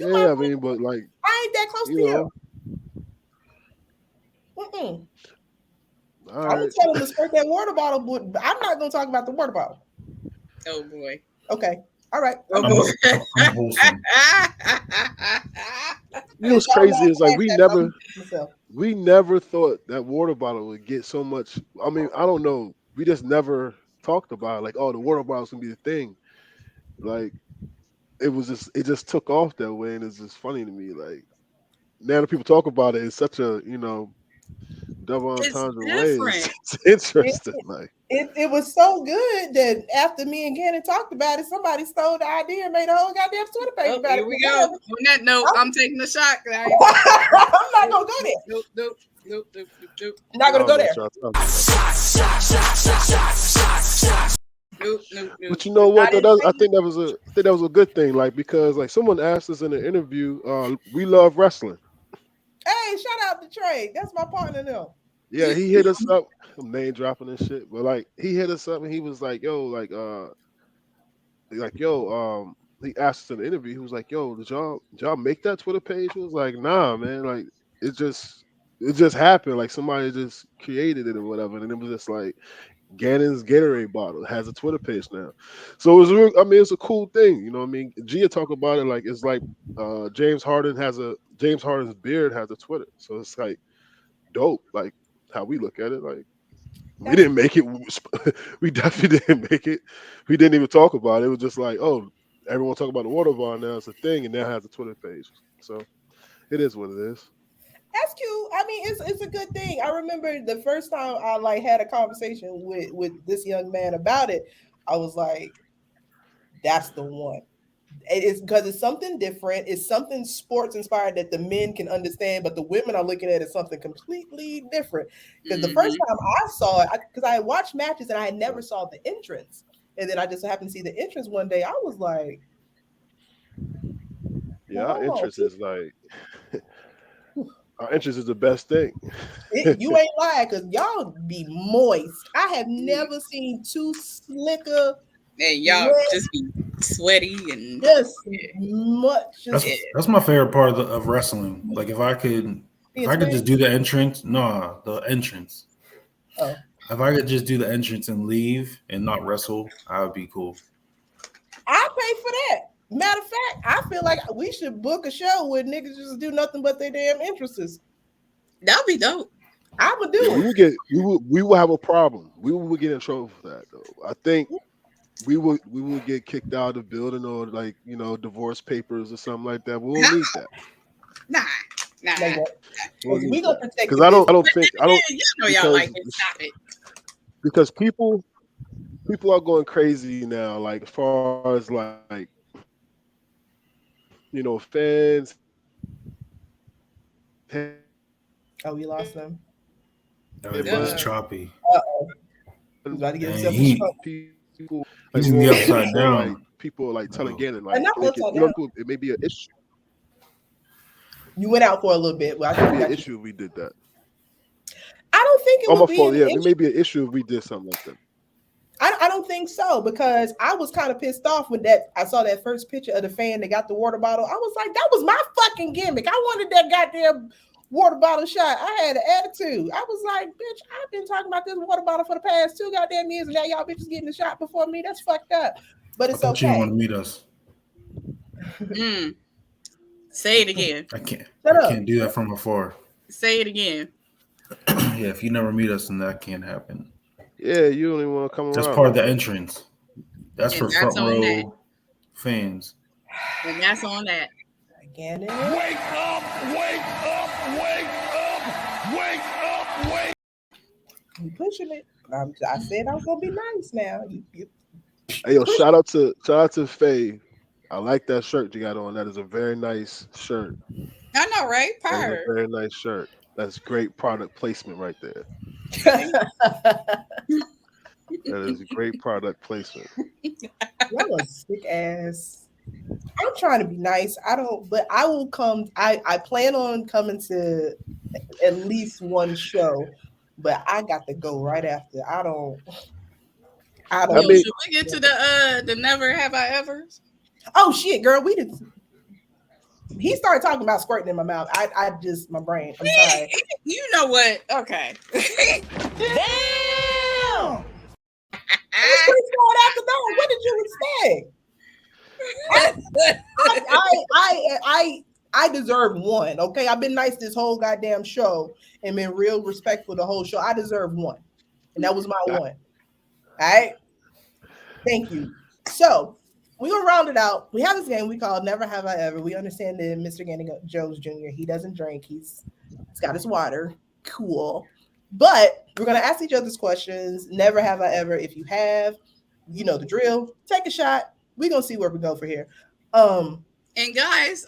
I mean, but like I ain't that close to you. I'm gonna tell him to squirt that water bottle, but I'm not gonna talk about the water bottle. Oh boy. Okay. All right. Oh boy. You know what's crazy is like we never thought that water bottle would get so much. I mean, I don't know. We just never talked about it. Like, oh, the water bottle's gonna be the thing. Like it just took off that way, and it's just funny to me. Like now that people talk about it, it's such a double entendre way. It's interesting. It was so good that after me and Ganon talked about it, somebody stole the idea and made a whole goddamn Twitter page about here it. We go. On that note, I'm taking a shot. I'm not gonna go there. Nope. Not gonna go there. Nope. But you know what? I think that was a good thing. Like because like someone asked us in an interview, we love wrestling. Hey, shout out to Trey. That's my partner now. Yeah, he hit us up. I'm name dropping and shit, but like he hit us up and he was like, "Yo, he asked us in the interview. He was like, "Yo, did y'all make that Twitter page?" He was like, "Nah, man. Like it just happened. Like somebody just created it or whatever." And it was just like Ganon's Gatorade bottle has a Twitter page now. So it was it's a cool thing. You know what I mean? Gia talk about it like it's like James Harden's beard has a Twitter. So it's like dope. Like how we look at it. Like we didn't make it. We definitely didn't make it. We didn't even talk about it. It was just like, oh, everyone talk about the water bar now. It's a thing, and now has a Twitter page. So it is what it is. That's cute. I mean, it's a good thing. I remember the first time I had a conversation with this young man about it. I was like, that's the one. It's because it's something different. It's something sports inspired that the men can understand, but the women are looking at it as something completely different. Because the first time I saw it, because I had watched matches and I had never saw the entrance, and then I just happened to see the entrance one day. I was like, "Yeah, our interest is like." Our interest is the best thing. You ain't lying, because y'all be moist. I have never seen two slicker. And y'all just be sweaty and just much. That's my favorite part of wrestling. Like if I could just do the entrance. No, the entrance. Oh. If I could just do the entrance and leave and not wrestle, I would be cool. I'll pay for that. Matter of fact, I feel like we should book a show where niggas just do nothing but their damn interests. That'd be dope. I would do it. We will have a problem. We will get in trouble for that though. I think we will get kicked out of the building or like divorce papers or something like that. We won't need that. Nah. We gonna protect. Because I don't think you know y'all like it. Stop it. Because people are going crazy now. Like as far as like fans. Oh, we lost them. Everybody's choppy. Uh-oh. He's about to get himself people. He's gonna be upside down. Like, people like telling Ganon like it may be an issue. You went out for a little bit. Well, I think it may be an issue if we did that. I don't think it would be an issue. It may be an issue if we did something like that. I don't think so, because I was kind of pissed off when I saw that first picture of the fan that got the water bottle. I was like, that was my fucking gimmick. I wanted that goddamn water bottle shot. I had an attitude. I was like, bitch, I've been talking about this water bottle for the past 2 goddamn years, and now y'all bitches getting the shot before me. That's fucked up. But it's okay. You want to meet us? Say it again. I can't do that from afar. Say it again. Yeah, if you never meet us, then that can't happen. Yeah, you only want to come around. That's part of the entrance. That's for front row fans. And that's on that. Again. Wake up! Wake up! Wake up! Wake up! Wake. You pushing it. I said I was gonna be nice now. Hey, yo, shout out to Faye. I like that shirt you got on. That is a very nice shirt. I know, right? Purr. Very nice shirt. That's great product placement right there. That is a great product placement. Y'all a sick ass. I'm trying to be nice. I don't, but I will come. I plan on coming to at least one show, but I got to go right after. I don't. Yo, should we get to the never have I ever? Oh shit, girl, we did. He started talking about squirting in my mouth. I just my brain. I'm sorry. You know what? Okay. Damn. After that, what did you expect? I deserve one. Okay, I've been nice this whole goddamn show and been real respectful the whole show. I deserve one, and that was my one. All right. Thank you. So we're gonna round it out. We have this game we call Never Have I Ever. We understand that Mr. Ganon Jones Jr. He doesn't drink. He's got his water. Cool. But we're gonna ask each other's questions. Never have I ever. If you have, you know the drill. Take a shot. We're gonna see where we go for here. And guys,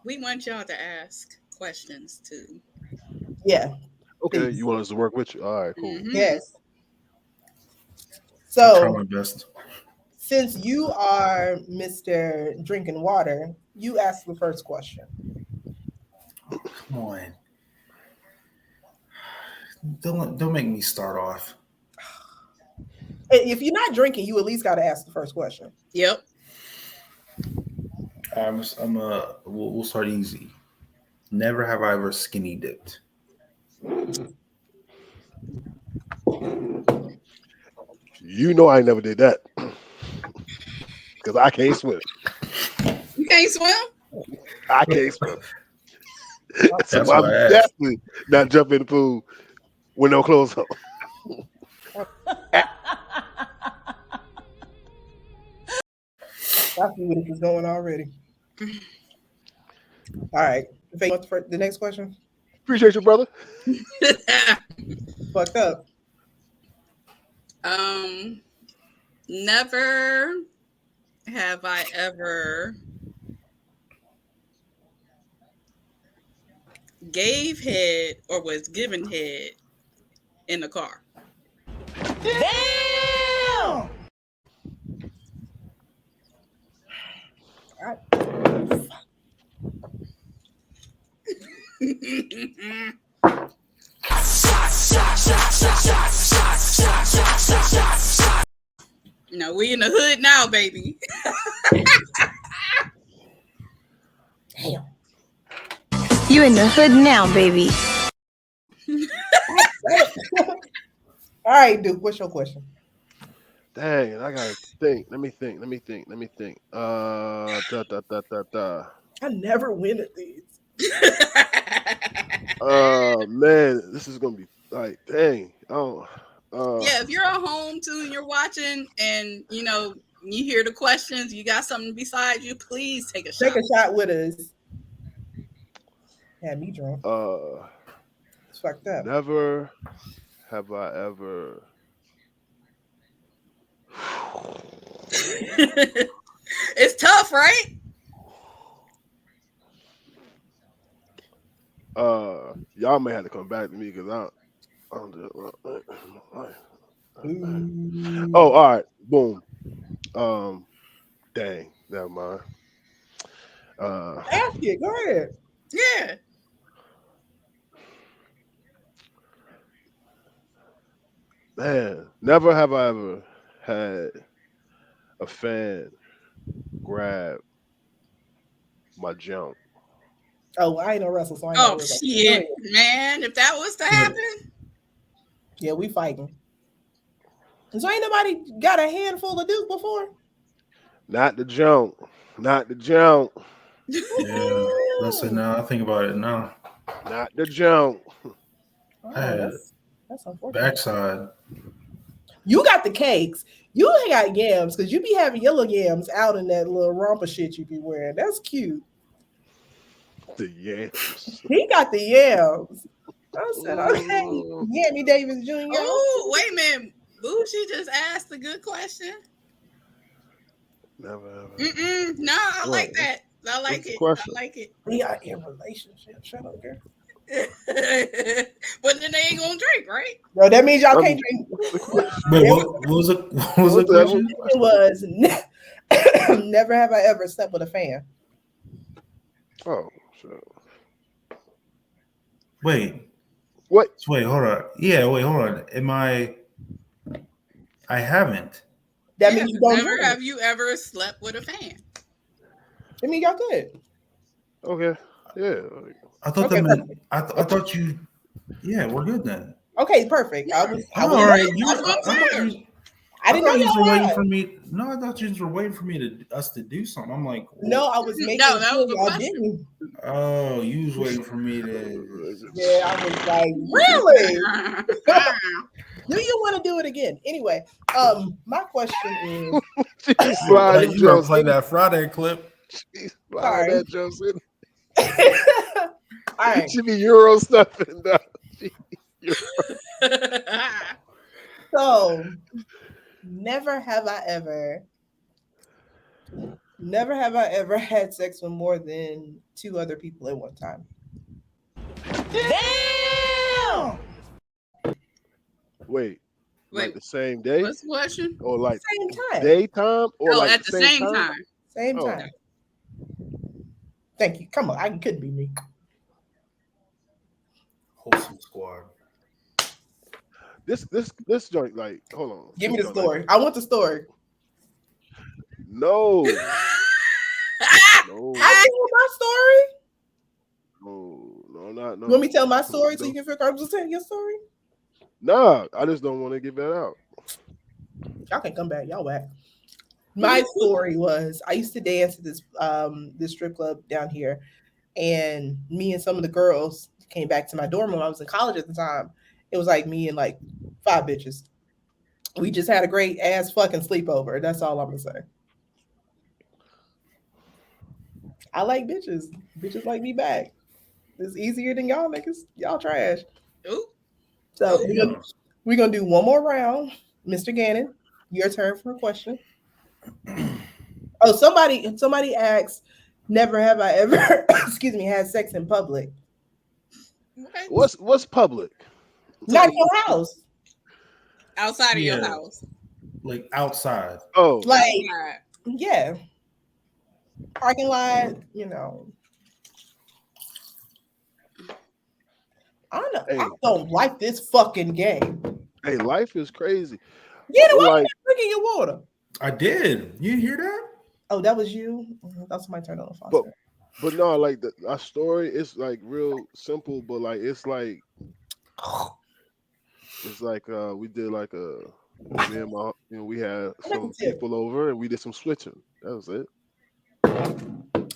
we want y'all to ask questions too. Yeah. Okay, please. You want us to work with you? All right, cool. Mm-hmm. Yes. I'll try So my best. since you are Mr. Drinking Water, you ask the first question. Come on. Don't make me start off. If you're not drinking, you at least got to ask the first question. Yep. We'll start easy. Never have I ever skinny dipped. You know I never did that because I can't swim. You can't swim? I can't swim. So That's I'm why I asked. definitely not jumping in the pool with no clothes on. I see where this is going already. All right. Faye, you want the next question? Appreciate you, brother. Fucked up. Never have I ever gave head or was given head in the car. Damn! No, we in the hood now, baby. Damn. You in the hood now, baby. All right, Duke, what's your question? Dang, I gotta think. Let me think. I never win at these. Man, this is gonna be like, dang. Yeah, if you're at home too and you're watching and you know you hear the questions, you got something beside you, please take a shot. Take a shot with us. Had me drunk. It's fucked up. Never have I ever. It's tough, right? Y'all may have to come back to me because I don't do it. Oh, all right. Boom. Dang. Never mind. Ask it. Go ahead. Yeah. Man, never have I ever had a fan grab my jump. Oh, I ain't no wrestler, so I ain't Oh gonna worry about shit, that. man! If that was to happen, yeah, we fighting. So ain't nobody got a handful of Duke before? Not the jump. Not the jump. Yeah. Listen, now I think about it now. Not the jump. Oh, I had that's unfortunate. backside. You got the cakes. You ain't got yams because you be having yellow yams out in that little romper shit you be wearing. That's cute. The yams. He got the yams. I said, okay. Yammy Davis Jr. Oh, wait a minute. Boo, she just asked a good question. Never ever. No, I like that. I like it. Question? I like it. We are in relationship. Shut up, girl. But then they ain't gonna drink, right? No, that means y'all can't drink. Wait, what was it? What was the question? It was never have I ever slept with a fan. Oh, sure. Wait. What? Wait, hold on. Yeah, wait, hold on. I haven't. That means you don't never drink. have you ever slept with a fan. I mean, y'all good. Okay. Yeah. I thought that meant I thought you. Yeah, we're good then. Okay, perfect. I was all right. I didn't know you y'all were waiting lied. for me. No, I thought you were waiting for me to do something. I'm like, no, I was making No, that sure was the y'all question. didn't. oh, you was waiting for me to. Yeah, I was like, really? Do you want to do it again? Anyway, my question is, Like, you were playing that Friday clip. Sorry. That Joseph. All right. She be Euro stuffing. So, never have I ever had sex with more than 2 other people at one time. Damn! Wait, like Wait, the same day? what's the question? Or like Same time. daytime? Or like at the same time. Same Oh. time. Thank you. Come on, I couldn't be me. Wholesome squad. This joint, like, hold on. Give me the This joint, story. like, I want the story. no. No. I give you my story. No, not no. You want me to tell my story so you can figure out who's telling your story? Nah, I just don't want to give that out. Y'all can come back. Y'all whack. My story was I used to dance at this strip club down here, and me and some of the girls came back to my dorm when I was in college at the time. It was like me and like 5 bitches. We just had a great ass fucking sleepover. That's all I'm gonna say. I like bitches. Bitches like me back. It's easier than y'all niggas. Y'all trash. Ooh. So we're gonna do one more round. Mr. Ganon, your turn for a question. Oh, somebody asked, never have I ever excuse me, had sex in public. What's public? Not your house. Outside of your house. Like outside. Oh. Like, yeah. Parking lot, you know. I don't know. Hey. I don't like this fucking game. Hey, life is crazy. Yeah, why like, you drinking your water? I did. You hear that? Oh, that was you? That's my turn on the faucet. But no, like our story is like real simple, but like it's like we did like me and my we had some people over and we did some switching. That was it.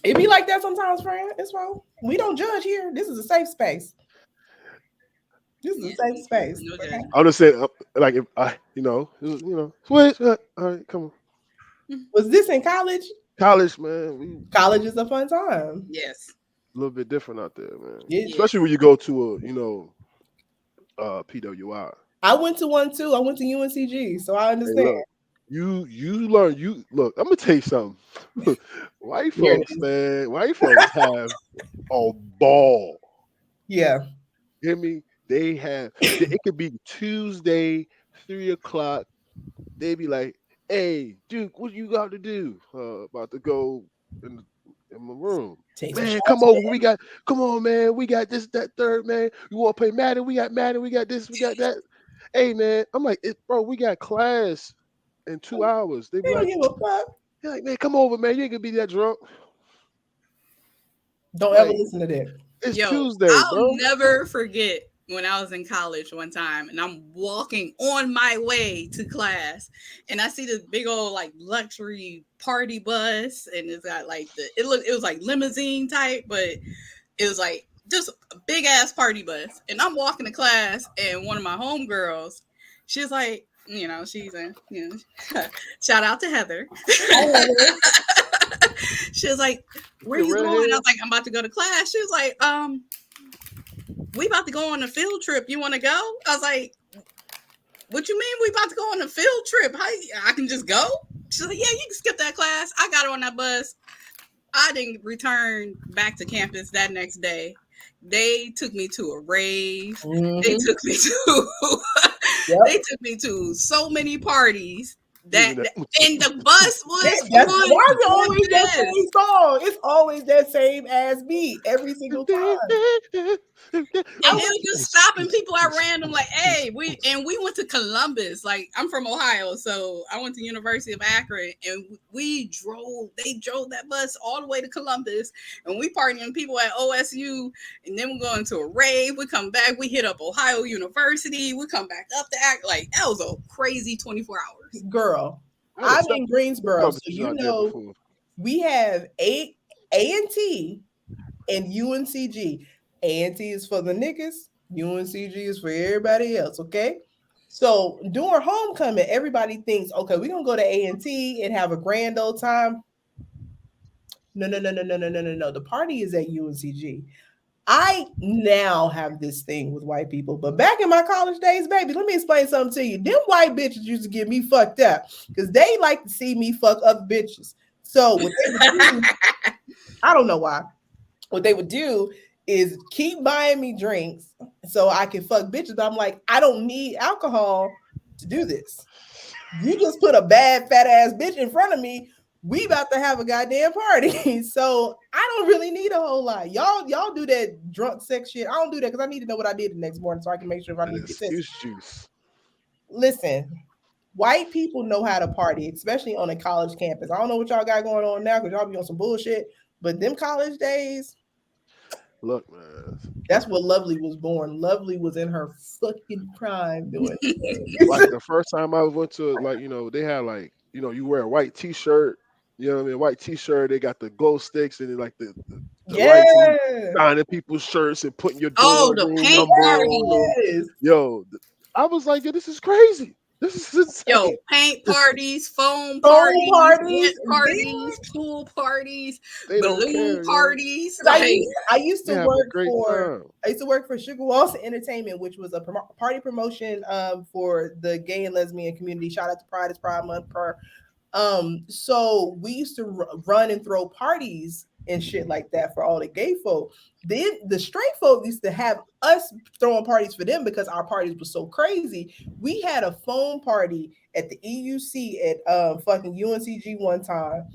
It be like that sometimes, friend. It's wrong. We don't judge here. This is a safe space. This is a safe space. Okay? I'm just saying, like if I, switch. All right, come on. Was this in college? College, man. College is a fun time. Yes. A little bit different out there, man. Yeah. Especially when you go to a, PWI. I went to one too. I went to UNCG, so I understand. Hey, look, you learn. You look. I'm gonna tell you something. White folks, man. White folks have a ball. Yeah. Hear me? They have. It could be Tuesday, 3:00. They be like, "Hey, Duke, what you got to do? About to go in my room. Man, come over. Come on, man. We got this, that, third, man. You want to play Madden? We got Madden. We got this. We got that. Hey, man. I'm like, bro, we got class in 2 hours. They be like, they're like, man, come over, man. You ain't gonna be that drunk. Don't ever listen to that. It's Tuesday, I'll bro. never forget when I was in college one time and I'm walking on my way to class and I see this big old like luxury party bus and it's got like it was like limousine type, but it was like just a big ass party bus. And I'm walking to class and one of my homegirls, she's like, she's shout out to Heather. She was like, where you going? I was like, I'm about to go to class. She was like, we about to go on a field trip. You want to go? I was like, what you mean we about to go on a field trip? How I can just go? She's like, yeah, you can skip that class. I got on that bus. I didn't return back to campus that next day. They took me to a rave. Mm-hmm. They took me to Yep. they took me to so many parties that and the bus was Why is on it always that campus. same song? It's always that same ass beat every single time. And it was just stopping people at random, like, hey, we went to Columbus. Like, I'm from Ohio, so I went to University of Akron, and they drove that bus all the way to Columbus, and we partying people at OSU, and then we're going to a rave. We come back, we hit up Ohio University, we come back up to Akron. Like, that was a crazy 24 hours. Girl, I'm in Greensboro, so you know we have A&T and UNCG. A&T is for the niggas, UNCG is for everybody else, okay? So during homecoming, everybody thinks, okay, we're gonna go to A&T and have a grand old time. No. The party is at UNCG. I now have this thing with white people, but back in my college days, baby, let me explain something to you. Them white bitches used to get me fucked up because they like to see me fuck other bitches. So what they would do, I don't know why. What they would do is keep buying me drinks so I can fuck bitches. But I'm like, I don't need alcohol to do this. You just put a bad fat ass bitch in front of me. We about to have a goddamn party. So I don't really need a whole lot. Y'all do that drunk sex shit. I don't do that because I need to know what I did the next morning so I can make sure if I need to get this. Juice. Listen, white people know how to party, especially on a college campus. I don't know what y'all got going on now because y'all be on some bullshit. But them college days, look, man, that's what Lovely was born. Lovely was in her fucking prime doing it. Like the first time I went to, like, you know, they had like, you know, you wear a white t-shirt, you know what I mean? White t-shirt, they got the glow sticks and like the lights and signing people's shirts and putting your door the room paint number parties. Yo, I was like, yo, this is crazy. This is insane. Yo, paint parties, foam parties, pool parties, balloon parties. I used to work for Sugar Walls Entertainment, which was a party promotion for the gay and lesbian community. Shout out to Pride, it's Pride Month. So we used to run and throw parties and shit like that for all the gay folk. Then the straight folk used to have us throwing parties for them because our parties were so crazy. We had a foam party at the EUC at fucking UNCG one time.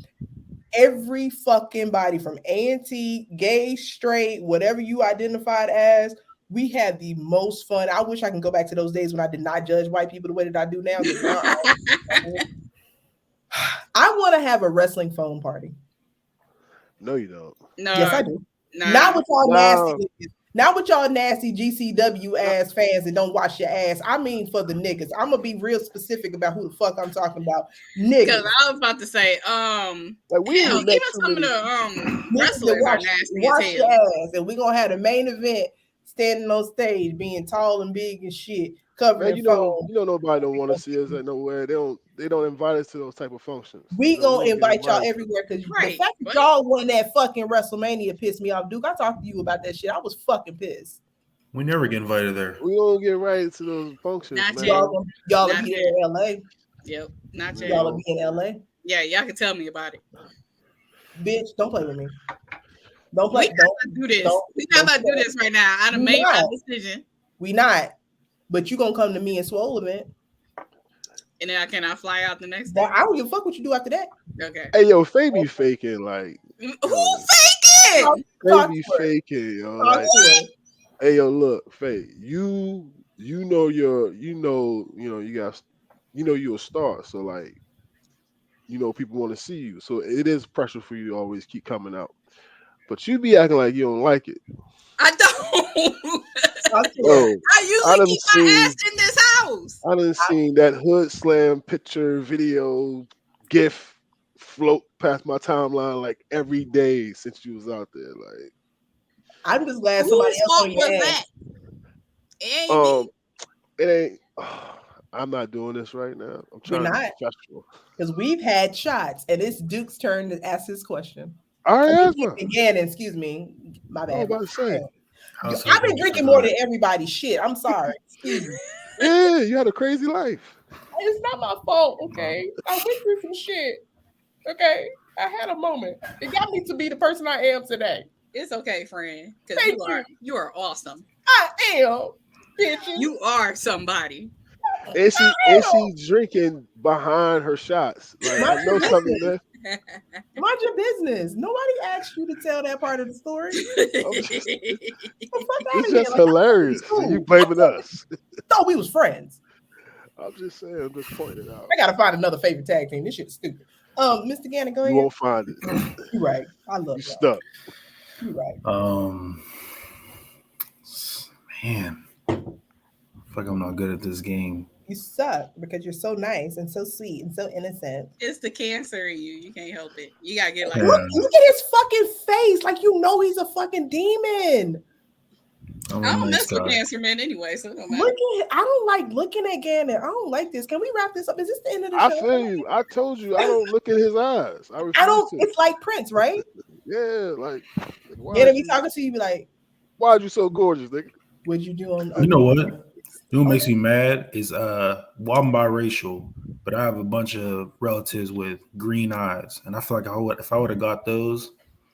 Every fucking body from A&T, gay, straight, whatever you identified as, we had the most fun. I wish I can go back to those days when I did not judge white people the way that I do now. I want to have a wrestling foam party. No, you don't. No. Yes, I do. Not with y'all nasty. Not with y'all nasty GCW ass fans that don't wash your ass. I mean, for the niggas. I'm gonna be real specific about who the fuck I'm talking about. Niggas. Because I was about to say, like we even some of the wrestlers are nasty wash as your hell. ass, and we're gonna have the main event standing on stage, being tall and big and shit. Man, you know nobody don't want to see us at nowhere. They don't invite us to those type of functions. We gonna invite y'all everywhere because the fact that y'all won that fucking WrestleMania pissed me off, Duke. I talked to you about that shit. I was fucking pissed. We never get invited there. We don't get right to those functions. Not man. Y'all will be there in LA. Yep, not yet. Y'all will be in LA. Yeah, y'all can tell me about it. Bitch, don't play with me. Don't play. Don't do this. We not about to do this right now. I done made my decision. We not. But you gonna come to me and Swole event. And then can I fly out the next day? I don't give a fuck what you do after that. Okay. Hey, yo, Faye be faking like. Who faking? Faye be faking, yo. Like, hey, yo, look, Faye, you know you're a star, so like, you know people want to see you, so it is pressure for you to always keep coming out. But you be acting like you don't like it. I don't. I usually keep my ass in this house. I done seen that hood slam picture, video, GIF float past my timeline like every day since you was out there. Like, I'm just glad somebody else on your ass. It ain't. I'm not doing this right now. I'm trying to be professional because we've had shots, and it's Duke's turn to ask his question. All right, again. Excuse me, my bad. I was about to say. I've been drinking more than everybody. Shit, I'm sorry. Excuse me. Yeah, you had a crazy life. It's not my fault, okay? I went through some shit. Okay, I had a moment. It got me to be the person I am today. It's okay, friend. Because you are awesome. I am. Bitches. You are somebody. And she drinking behind her shots. Like I know something there. Mind your business. Nobody asked you to tell that part of the story. It's just hilarious. And you blaming us. Thought we was friends. I'm just saying. I'm just pointing it out. I gotta find another favorite tag team. This shit's stupid. Mr. Ganon, go ahead. You won't find it. You're right. I love you. Stuck. You're right. Man, I feel like I'm not good at this game. You suck because you're so nice and so sweet and so innocent. It's the cancer in you. You can't help it. You gotta get like look at his fucking face. Like you know he's a fucking demon. I don't mess with cancer men anyway, so it don't matter. I don't like looking at Ganon. I don't like this. Can we wrap this up? Is this the end of the show? I feel you. I told you I don't look at his eyes. I don't. It's like Prince, right? Yeah, like. Ganon be talking to you, be like, "Why are you so gorgeous, nigga? What'd you do on?" You know what? You know what makes me mad is well, I'm biracial, but I have a bunch of relatives with green eyes, and I feel like if I would have got those,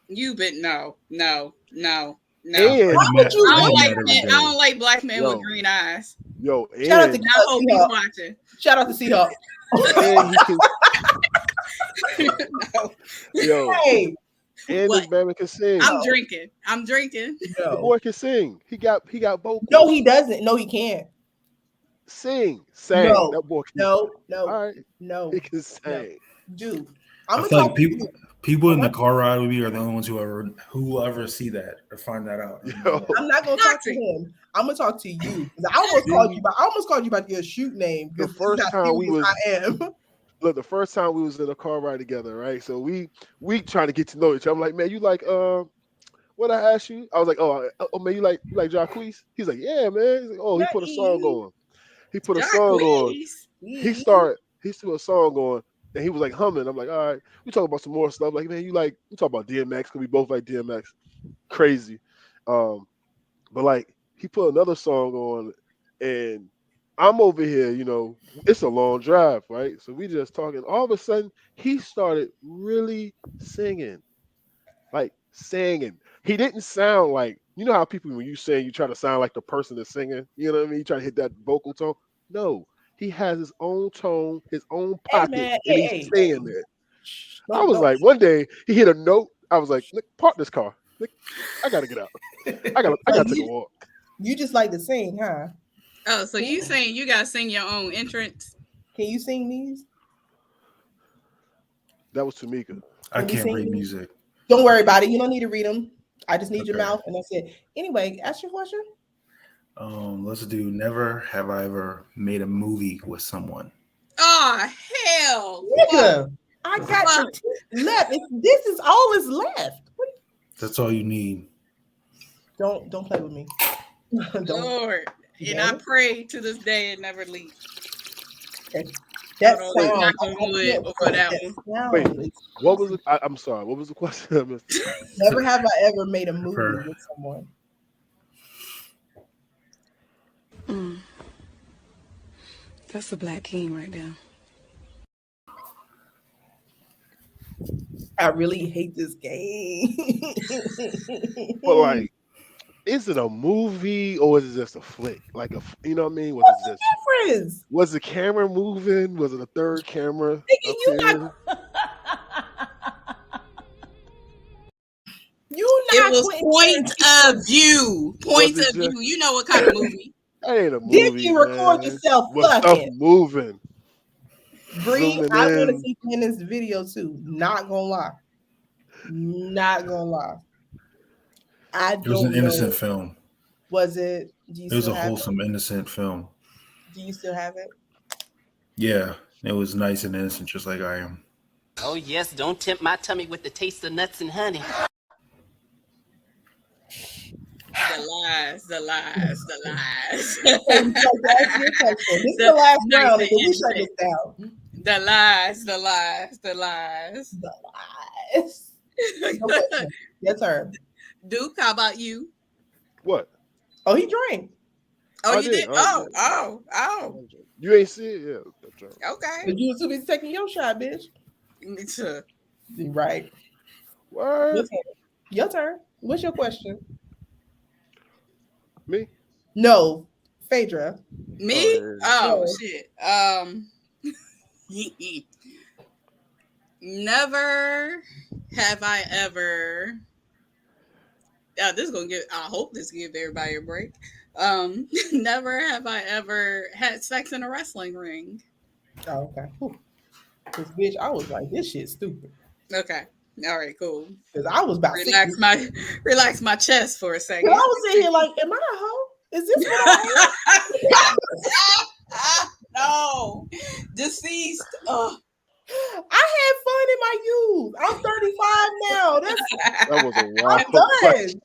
no. And I don't like black men with green eyes. Yo, shout out to I hope he's watching. Shout out to Seahawk. No. Yo, hey, and this man can sing. I'm drinking. No. The boy can sing. He got vocals. No, he doesn't. No, he can't. Sing. No. That boy can no. All right. No. He can sing. No. Dude, I feel like people in the car ride with me are the only ones who ever see that or find that out. Yo. I'm not gonna talk to him. I'm gonna talk to you. I almost called you by your shoot name. The first time Look, the first time we was in a car ride together, right? So we trying to get to know each other. I'm like, man, you like what I asked you? I was like, oh man, you like Jacquees? He's like, yeah, man. He's like, oh, he put a song on. He put a song on. He threw a song on, and he was like humming. I'm like, all right, we talk about some more stuff. Like, man, we talk about DMX because we both like DMX. Crazy. But like he put another song on, and I'm over here, it's a long drive, right? So we just talking. All of a sudden, he started really singing. Like singing. He didn't sound like, you know how people, when you sing, you try to sound like the person that's singing. You know what I mean? You try to hit that vocal tone. No, he has his own tone, his own pocket, and he's singing there. I was like, one day he hit a note. I was like, Nick, park this car. Nick, I gotta get out. I gotta take a walk. You just like to sing, huh? Oh, so you saying you gotta sing your own entrance? Can you sing these? That was Tamika. I can't read music. Don't worry about it. You don't need to read them. I just need your mouth, and that's it. Anyway, ask your question. Let's do. Never have I ever made a movie with someone. Oh hell! Nigga, I got your left. This is all is left. That's all you need. Don't play with me. Lord. And I pray to this day it never leaks. Okay. That sound. Wait, what was it? I'm sorry. What was the question? Never have I ever made a movie with someone. That's a black king right there. I really hate this game. But like, is it a movie or is it just a flick? Like you know what I mean? What's the difference? Was the camera moving? Was it a third camera? It was point of view. Point of view. You know what kind of movie? That ain't a movie. Did you record yourself fucking moving? Bree, I want to see you in this video too. Not gonna lie. It was an innocent film. Was it? It was a wholesome, innocent film. Do you still have it? Yeah, it was nice and innocent, just like I am. Oh yes, don't tempt my tummy with the taste of nuts and honey. The lies. This is the last round. We shut this down. The lies. Your turn. Duke, how about you? What? Oh, he drank. Oh, you did? Oh. You ain't see it? Yeah. That's right. Okay. But you was too busy taking your shot, bitch. Me too. Right. What? Your turn. What's your question? Me? No, Phaedra. Me? Oh No. shit. Never have I ever. This is gonna give. I hope this gives everybody a break. Never have I ever had sex in a wrestling ring. Oh, okay. Because bitch, I was like, this shit's stupid. Okay. All right. Cool. Because I was about relax my chest for a second. I was sitting here like, am I a hoe? Is this what I am? No, deceased. I had fun in my youth. I'm 35 now. That was a wild I'm done.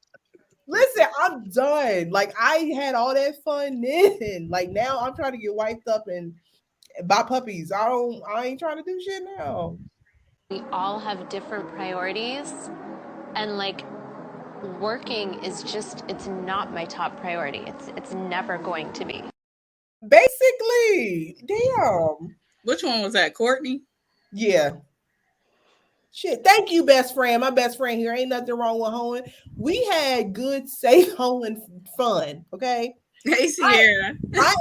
Listen, I'm done. Like I had all that fun then. Like now I'm trying to get wiped up and buy puppies. I ain't trying to do shit now. We all have different priorities, and like working is just, it's not my top priority. It's never going to be. Basically, damn. Which one was that, Courtney? Yeah. Shit, thank you, best friend. My best friend here. Ain't nothing wrong with hoeing. We had good, safe hoeing fun. Okay. Hey, Sierra. I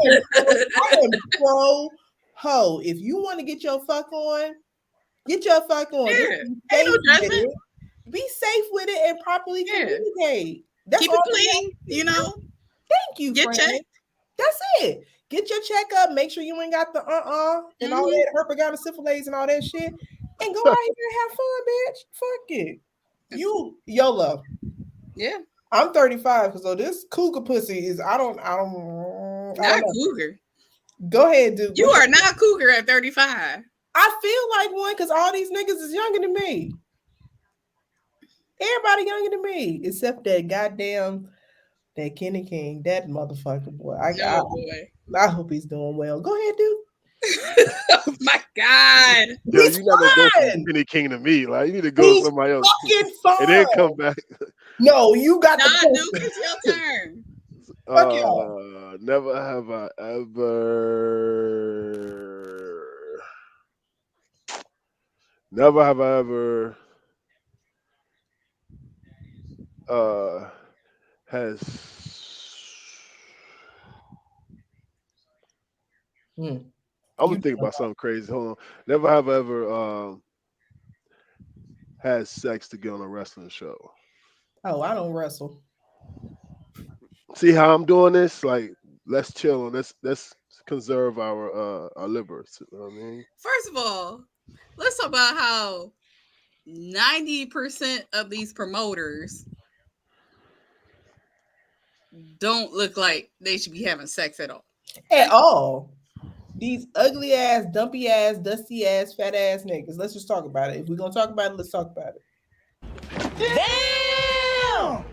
am pro hoe. If you want to get your fuck on, get your fuck on. Yeah. Ain't no judgment. Be safe with it and properly communicate. That's keep it clean, you know. Thank you, get friend. Checked. That's it. Get your checkup. Make sure you ain't got the and all that herpes, syphilis, and all that shit. And go out here and have fun, bitch. Fuck it. You YOLO. Yeah. I'm 35 because this cougar pussy is I don't not cougar. Go ahead, dude. You are not cougar at 35. I feel like one because all these niggas is younger than me. Everybody younger than me, except that goddamn that Kenny King, that motherfucker boy. I hope he's doing well. Go ahead, dude. Oh my God. Yo, you not gonna go from Kenny King to me. Like you need to go somebody else. And then come back. No, you got dude, it's your turn. Fuck y'all. Never have I ever has I'm gonna think about something crazy. Hold on. Never have I ever had sex to get on a wrestling show. Oh, I don't wrestle. See how I'm doing this? Like, let's chill and let's conserve our livers. You know what I mean? First of all, let's talk about how 90% of these promoters don't look like they should be having sex at all. At all. These ugly ass, dumpy ass, dusty ass, fat ass niggas. Let's just talk about it. If we're gonna talk about it, let's talk about it. Damn!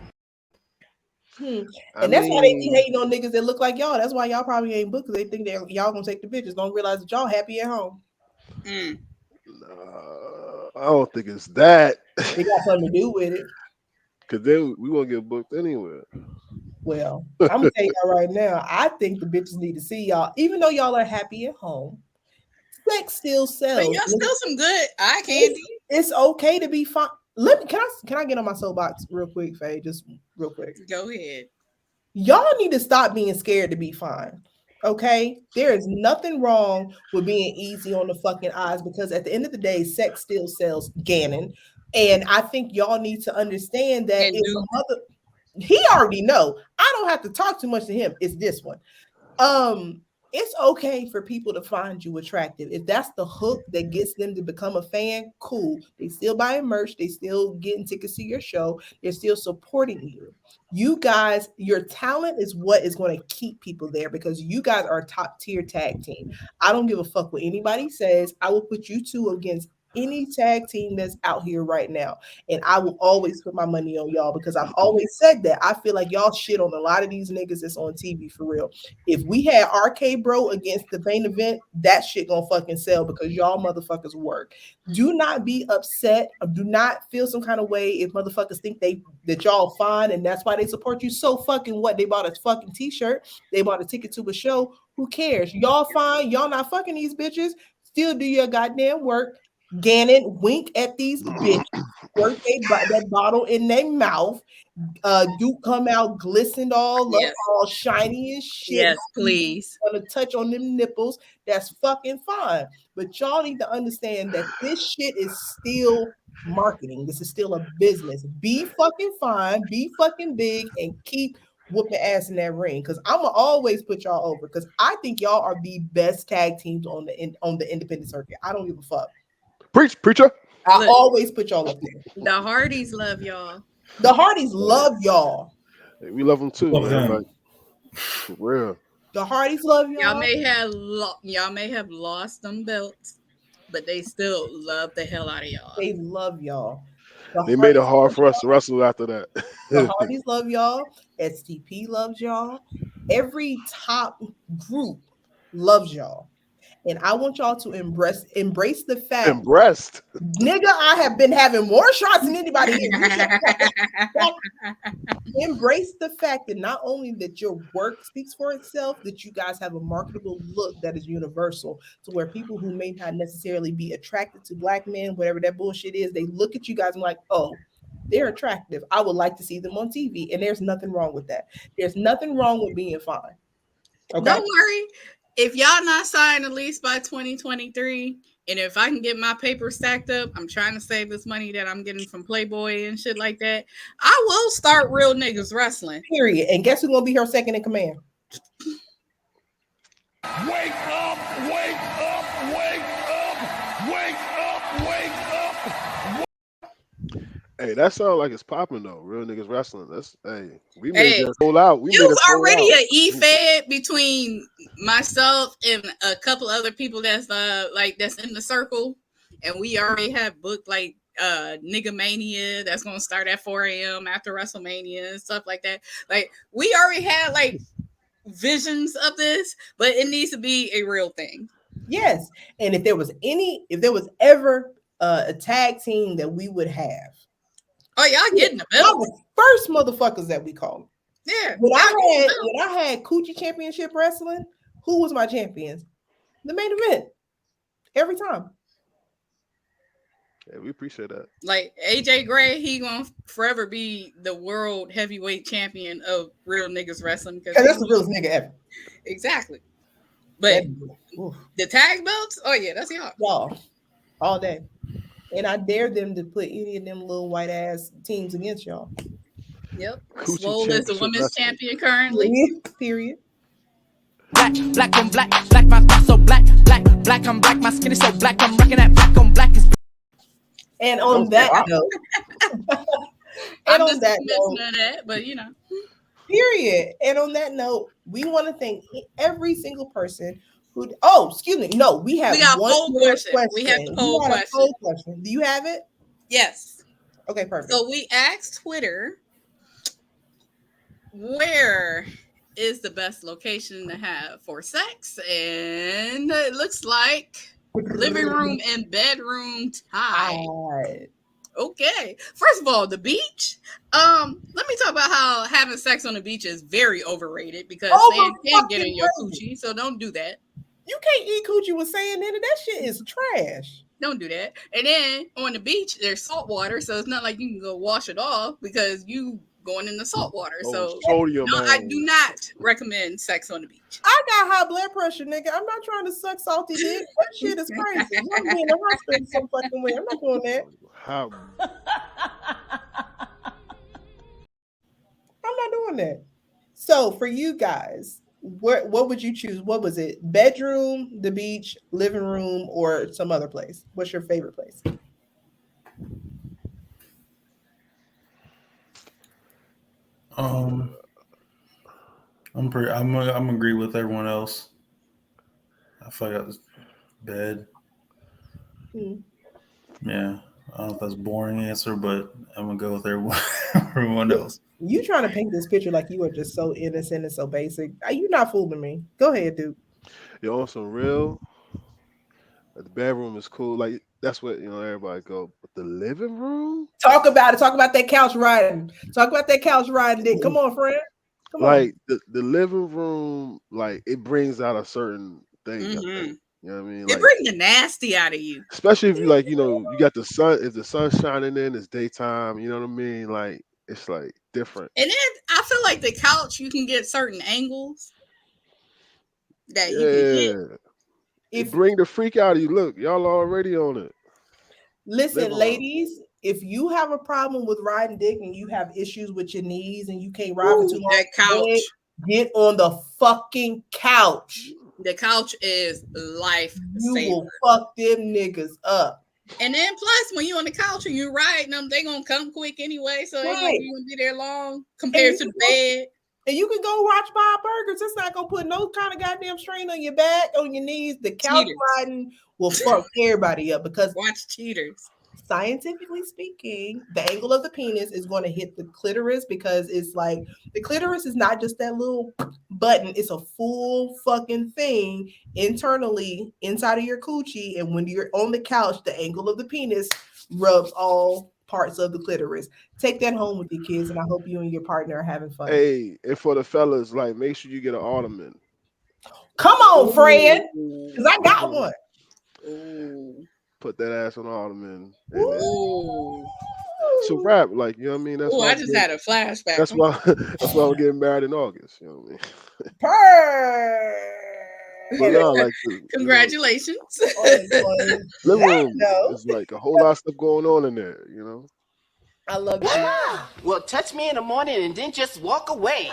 And that's why they be hating on niggas that look like y'all. That's why y'all probably ain't booked, because they think that y'all gonna take the bitches. Don't realize that y'all happy at home. I don't think it's that. It got something to do with it. Cause then we won't get booked anywhere. Well, I'm gonna tell y'all right now. I think the bitches need to see y'all, even though y'all are happy at home. Sex still sells. But y'all still some good eye candy. It's okay to be fine. Can I get on my soapbox real quick, Faye? Just real quick. Go ahead. Y'all need to stop being scared to be fine. Okay? There is nothing wrong with being easy on the fucking eyes, because at the end of the day, sex still sells, Ganon. And I think y'all need to understand that he already know. I don't have to talk too much to him. It's this one. It's okay for people to find you attractive. If that's the hook that gets them to become a fan, cool. They still buying merch. They still getting tickets to your show. They're still supporting you. You guys, your talent is what is going to keep people there, because you guys are a top tier tag team. I don't give a fuck what anybody says. I will put you two against any tag team that's out here right now. And I will always put my money on y'all, because I've always said that. I feel like y'all shit on a lot of these niggas that's on TV for real. If we had RK Bro against the main event, that shit gonna fucking sell, because y'all motherfuckers work. Do not be upset, or do not feel some kind of way if motherfuckers think that y'all fine and that's why they support you. So fucking what? They bought a fucking t-shirt. They bought a ticket to a show. Who cares? Y'all fine. Y'all not fucking these bitches. Still do your goddamn work. Ganon, wink at these bitches. squirt that bottle in their mouth. Duke come out glistened all up, all shiny and shit. Yes, please. Want to touch on them nipples? That's fucking fine. But y'all need to understand that this shit is still marketing. This is still a business. Be fucking fine, be fucking big, and keep whooping ass in that ring. Because I'm gonna always put y'all over. Because I think y'all are the best tag teams on the independent circuit. I don't give a fuck. Preacher. I always put y'all up there. The Hardys love y'all. The Hardys love y'all. Hey, we love them too, man. Like, for real. The Hardys love y'all. Y'all may have lost them belts, but they still love the hell out of y'all. They love y'all. They made it hard for us to wrestle after that. The Hardys love y'all. STP loves y'all. Every top group loves y'all. And I want y'all to embrace the fact. Embraced. Nigga, I have been having more shots than anybody here. Embrace the fact that not only that your work speaks for itself, that you guys have a marketable look that is universal, to where people who may not necessarily be attracted to black men, whatever that bullshit is, they look at you guys and like, oh, they're attractive. I would like to see them on TV. And there's nothing wrong with that. There's nothing wrong with being fine. Okay? Don't worry. If y'all not signed at least by 2023, and if I can get my paper stacked up, I'm trying to save this money that I'm getting from Playboy and shit like that. I will start Real Niggas Wrestling. Period. And guess who's gonna be her second in command? Wake up, wake up, wake up, wake up, wake up. Hey, that sounds like it's popping though. Real Niggas Wrestling. We made it roll out. You already an E-Fed between myself and a couple other people that's that's in the circle, and we already have booked like Nigga Mania that's gonna start at 4 a.m. after WrestleMania and stuff like that. Like we already had like visions of this, but it needs to be a real thing. Yes, and if there was ever a tag team that we would have. Oh, y'all getting the belt. The first motherfuckers that we called. Yeah. When I had Coochie Championship Wrestling, who was my champions? The main event. Every time. Yeah, we appreciate that. Like AJ Gray, he gonna forever be the world heavyweight champion of Real Niggas Wrestling. Because that's the realest nigga ever. Exactly. But the tag belts, oh yeah, that's y'all. All day. And I dare them to put any of them little white ass teams against y'all. Yep. Swole is the women's champion currently. Period. Black on black, my thoughts so black, I'm black, my skin is so black, I'm rocking that black on black is. And on that note, but you know. Period. And on that note, we want to thank every single person who. Excuse me. No, we have one more question. We have the poll question. Do you have it? Yes. Okay, perfect. So we asked Twitter, where is the best location to have for sex? And it looks like living room and bedroom tied. Okay. First of all, the beach. Let me talk about how having sex on the beach is very overrated because sand can get in your coochie, so don't do that. You can't eat coochie with sand in it. That shit is trash. Don't do that. And then on the beach, there's salt water, so it's not like you can go wash it off because you going in the salt water. I do not recommend sex on the beach. I got high blood pressure, nigga. I'm not trying to suck salty dick. That shit is crazy. I'm being in the hospital some fucking way. I'm not doing that. I'm not doing that. So for you guys, what would you choose? What was it? Bedroom, the beach, living room, or some other place? What's your favorite place? I'm agree with everyone else. I feel like that's bed. Yeah, I don't know if that's a boring answer, but I'm gonna go with everyone else. You trying to paint this picture like you are just so innocent and so basic. You're not fooling me. Go ahead, dude. Yo, on some real. The bedroom is cool. Like that's what everybody go. But the living room. Talk about it. Talk about that couch riding. Talk about that couch riding. Dick. Come on, friend. Come on. The living room, like it brings out a certain thing. You know what I mean? It Like, brings the nasty out of you. especially if you like, you got the sun. If the sun's shining in, it's daytime. You know what I mean? Like, it's like different. And then I feel like the couch, you can get certain angles that you can hit. It bring the freak out of you. Look, y'all already on it. Listen, ladies, if you have a problem with riding dick and you have issues with your knees and you can't ride for too long, that couch. Get on the fucking couch. The couch is life You saver. will fuck them niggas up. And then plus, when you're on the couch and you're riding them, they're going to come quick anyway. So you're going to be there long compared to the bed. And you can go watch Bob Burgers. It's not going to put no kind of goddamn strain on your back, on your knees. The couch riding will fuck everybody up because watch cheaters. Scientifically speaking, the angle of the penis is going to hit the clitoris because it's like the clitoris is not just that little button, it's a full fucking thing internally inside of your coochie. And when you're on the couch, the angle of the penis rubs all parts of the clitoris. Take that home with your kids, and I hope you and your partner are having fun. Hey, and for the fellas, like, make sure you get an ottoman. Come on, friend, because I got one. Ooh. Put that ass on the ottoman. So rap, like, you know what I mean? That's why I just had a flashback. That's why I'm getting married in August. You know what I mean? But no, like, congratulations. Living room is like a whole lot of stuff going on in there, you know. I love you. Well, touch me in the morning and then just walk away.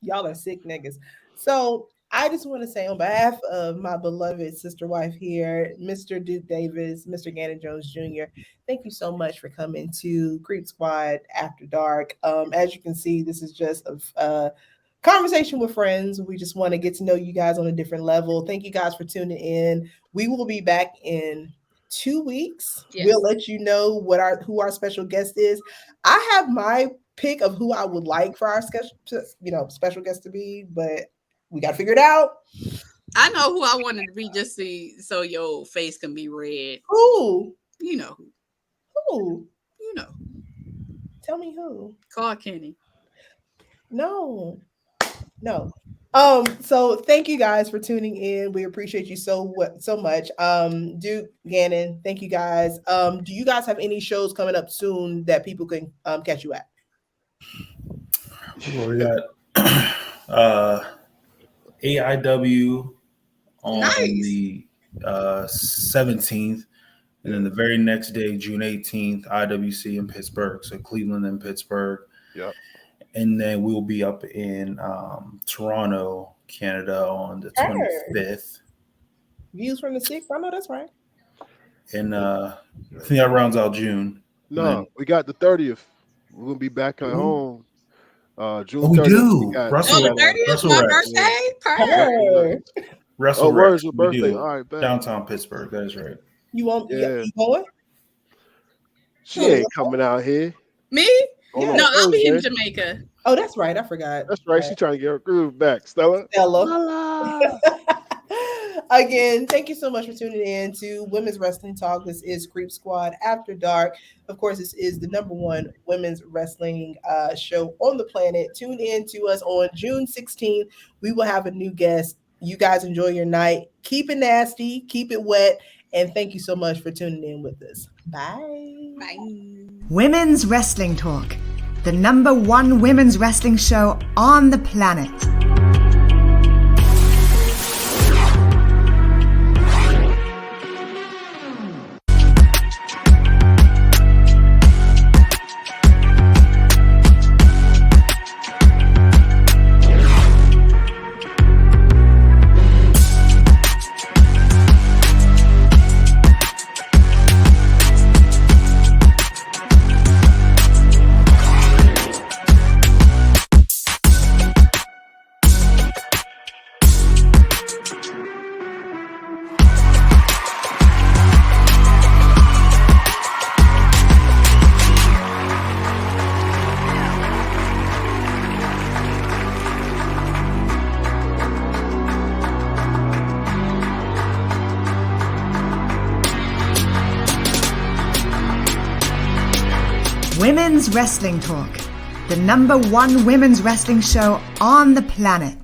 Y'all are sick niggas. So I just want to say on behalf of my beloved sister wife here, Mr. Duke Davis, Mr. Ganon Jones Jr., thank you so much for coming to Creep Squad After Dark. As you can see, this is just a conversation with friends. We just want to get to know you guys on a different level. Thank you guys for tuning in. We will be back in 2 weeks. Yes. We'll let you know who our special guest is. I have my pick of who I would like for our special guest to be, but we got to figure it out. I know who I wanted to be just so your face can be red. Who? You know who. Who? You know. Tell me who. Call Kenny. No. So thank you guys for tuning in. We appreciate you so much. Duke, Ganon, thank you guys. Do you guys have any shows coming up soon that people can catch you at? Well, we got AIW on the 17th, and then the very next day, June 18th, IWC in Pittsburgh. So Cleveland and Pittsburgh. Yep. And then we'll be up in Toronto, Canada on the 25th. Views from the 6th. I know that's right. And I think that rounds out June. No, we got the 30th. We're going to be back at home. June 30th. We do. The 30th is my birthday. Wrestle where's your birthday? All right, downtown Pittsburgh. That is right. You want you going? She ain't coming out here. Me? Yeah. No, I'll be in Jamaica. Oh, that's right. I forgot. That's right. She's trying to get her groove back. Stella. Again, thank you so much for tuning in to Women's Wrestling Talk. This is Creep Squad After Dark. Of course, this is the #1 women's wrestling show on the planet. Tune in to us on June 16th. We will have a new guest. You guys enjoy your night. Keep it nasty. Keep it wet. And thank you so much for tuning in with us. Bye. Bye. Women's Wrestling Talk, the #1 women's wrestling show on the planet. Women's Wrestling Talk, the #1 women's wrestling show on the planet.